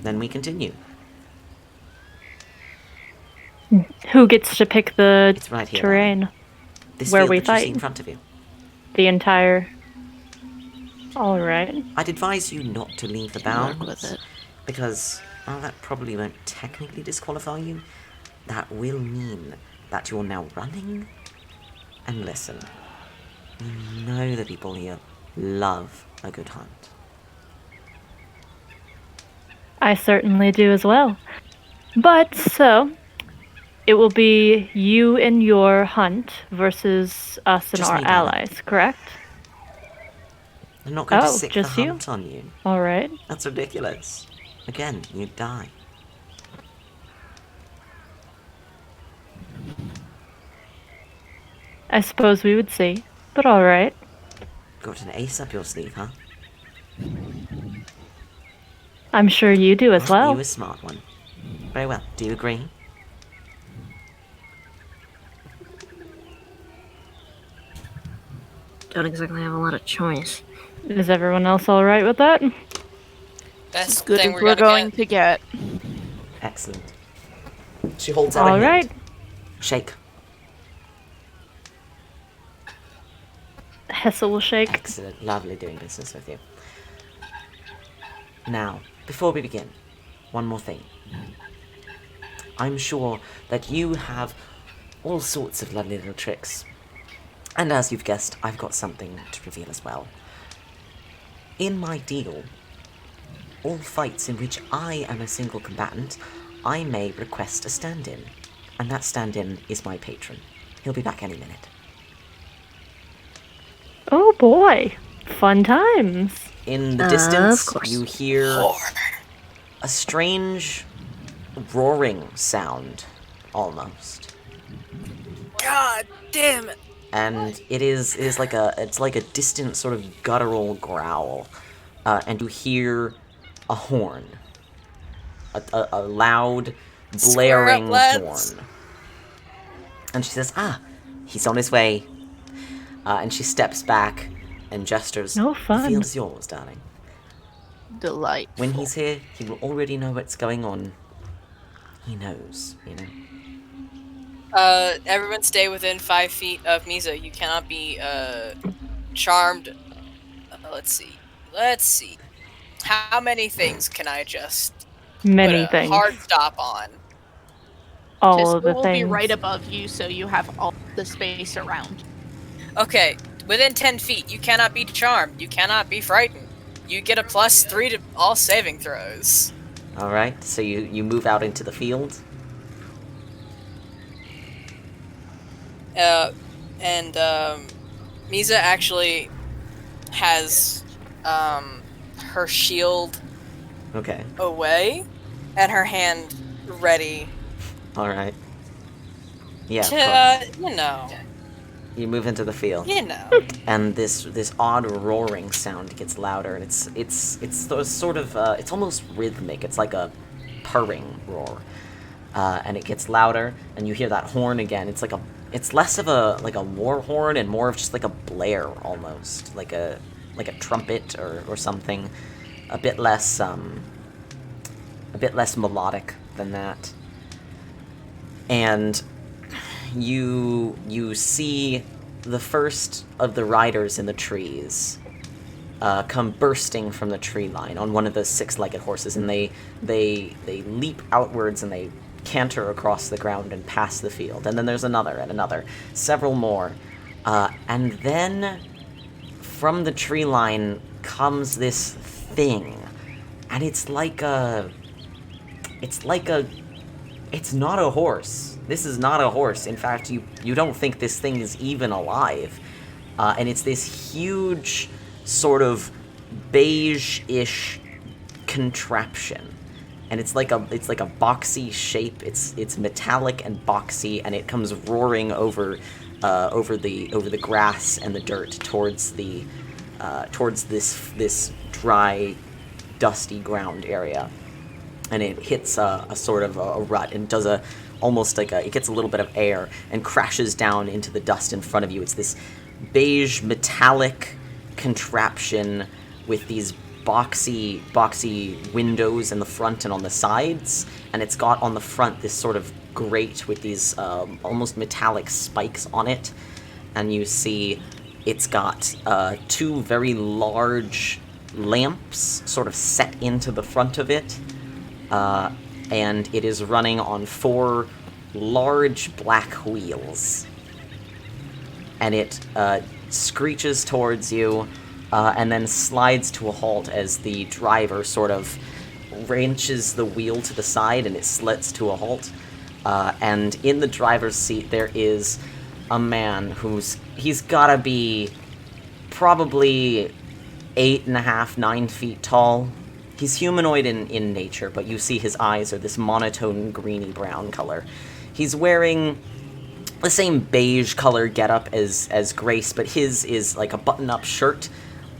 then we continue. Who gets to pick the It's right here. terrain? This Where field we that you see fight? in front of you. The entire... Alright. I'd advise you not to leave the bounds. Work with it. Because, well, that probably won't technically disqualify you. That will mean that you're now running. And listen, you know the people here love a good hunt. I certainly do as well. But, so... It will be you and your hunt versus us and Just our me, darling. allies, correct? I'm not going to Oh, sick just the you? hunt on you. Alright. That's ridiculous. Again, you'd die. I suppose we would see. But alright. Got an ace up your sleeve, huh? I'm sure you do as Aren't well. you a smart one? Very well. Do you agree? Don't exactly have a lot of choice. Is everyone else alright with that? Best As good thing as we're we're gonna going get. to get. Excellent. She holds out a hand. Alright. Shake. Hessa will shake. Excellent. Lovely doing business with you. Now, before we begin, one more thing. I'm sure that you have all sorts of lovely little tricks. And as you've guessed, I've got something to reveal as well. In my deal, all fights in which I am a single combatant, I may request a stand-in. And that stand-in is my patron. He'll be back any minute. Oh boy. Fun times. In the Of distance, course. you hear a strange roaring sound, almost. God damn it! And it is like a distant sort of guttural growl, and you hear a horn, a loud Square up, blaring lads. horn. And she says, "Ah, he's on his way." And she steps back and gestures. No The fun. field is yours, darling. Delightful. When he's here, he will already know what's going on. He knows, you know. Everyone stay within 5 feet of Misa. You cannot be, charmed. Let's see. How many things can I just Many put a things. hard stop on? All Just of the will things. be right above you, so you have all the space around. Okay, within 10 feet, you cannot be charmed. You cannot be frightened. You get a +3 to all saving throws. Alright, so you move out into the field. Misa actually has, her shield Okay. away, and her hand ready Alright. Yeah, of to, course. You move into the field. And this odd roaring sound gets louder, and it's sort of it's almost rhythmic. It's like a purring roar, and it gets louder, and you hear that horn again. It's less of a war horn and more of just like a blare almost, like a trumpet or something, a bit less melodic than that. And you see the first of the riders in the trees come bursting from the tree line on one of the six-legged horses, and they leap outwards and they canter across the ground and pass the field. And then there's another and another, several more, and then from the tree line comes this thing, and it's not a horse. This is not a horse. In fact, you don't think this thing is even alive. And it's this huge, sort of beige-ish contraption. And it's like a boxy shape. It's metallic and boxy, and it comes roaring over the grass and the dirt towards this dry, dusty ground area. And it hits a sort of a rut and does it gets a little bit of air and crashes down into the dust in front of you. It's this beige metallic contraption with these boxy windows in the front and on the sides, and it's got on the front this sort of grate with these almost metallic spikes on it, and you see it's got two very large lamps sort of set into the front of it. And it is running on 4 large black wheels. And it screeches towards you, and then slides to a halt as the driver sort of wrenches the wheel to the side, and it slits to a halt. And in the driver's seat there is a man he's gotta be probably 8.5, 9 feet tall. He's humanoid in nature, but you see his eyes are this monotone greeny-brown color. He's wearing the same beige color getup as Grace, but his is like a button-up shirt,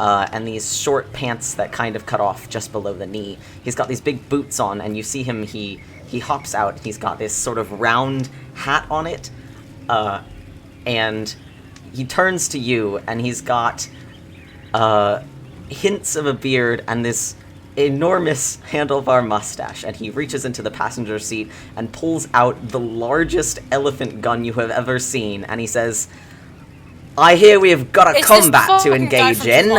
and these short pants that kind of cut off just below the knee. He's got these big boots on, and you see him, he hops out. He's got this sort of round hat on it, and he turns to you, and he's got hints of a beard and this enormous handlebar mustache, and he reaches into the passenger seat and pulls out the largest elephant gun you have ever seen, and he says, "I hear we have got a combat to engage in."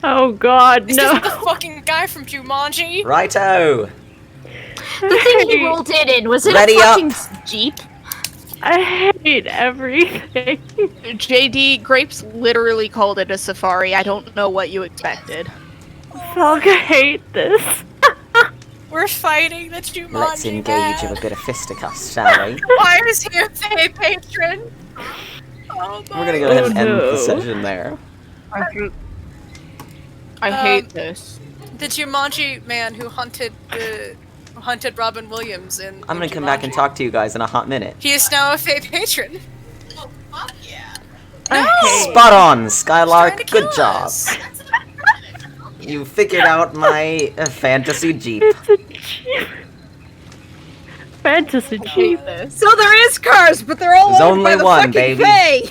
Oh god, Is no. this the fucking guy from Jumanji? Righto! The thing he rolled in was it Ready a fucking up. Jeep? I hate everything. JD, Grapes literally called it a safari. I don't know what you expected. Falcon, I hate this. We're fighting the Jumanji Let's engage man. in a bit of fisticuffs, shall we? Why is he a Fey patron? Oh my We're gonna go ahead and end no. the session there. I hate this. The Jumanji man who hunted Robin Williams in I'm gonna come back and talk to you guys in a hot minute. He is now a Fey patron. Oh, fuck yeah. Spot on, Skylark. Trying to kill Good job. us. You figured out my fantasy Jeep. It's a Jeep. Fantasy Jeep. So there is cars, but they're all There's owned by only the one, fucking baby. Fae.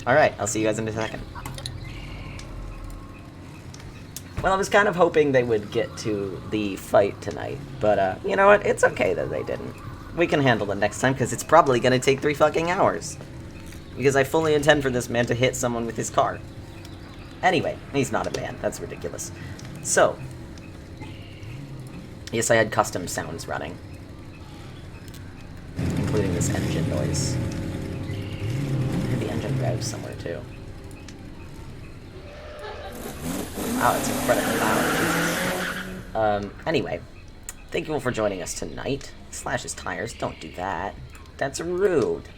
Alright, I'll see you guys in a second. Well, I was kind of hoping they would get to the fight tonight, but you know what? It's okay that they didn't. We can handle it next time, because it's probably gonna take 3 fucking hours. Because I fully intend for this man to hit someone with his car. Anyway, he's not a man. That's ridiculous. So, yes, I had custom sounds running. Including this engine noise. I heard the engine revs somewhere, too. Wow, it's incredibly loud. Jesus. Anyway, thank you all for joining us tonight. Slash his tires. Don't do that. That's rude.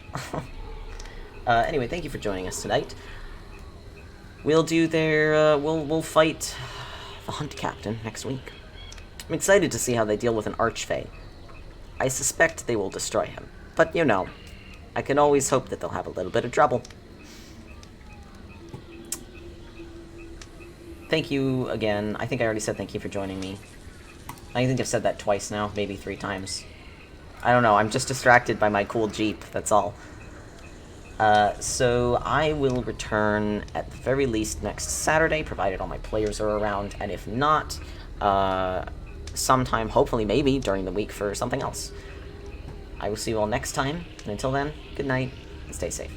Anyway, thank you for joining us tonight. We'll do we'll fight the Hunt Captain next week. I'm excited to see how they deal with an Archfey. I suspect they will destroy him, but you know, I can always hope that they'll have a little bit of trouble. Thank you again. I think I already said thank you for joining me. I think I've said that twice now, maybe 3 times. I don't know, I'm just distracted by my cool Jeep, that's all. So I will return at the very least next Saturday, provided all my players are around, and if not, sometime, hopefully maybe, during the week for something else. I will see you all next time, and until then, good night, and stay safe.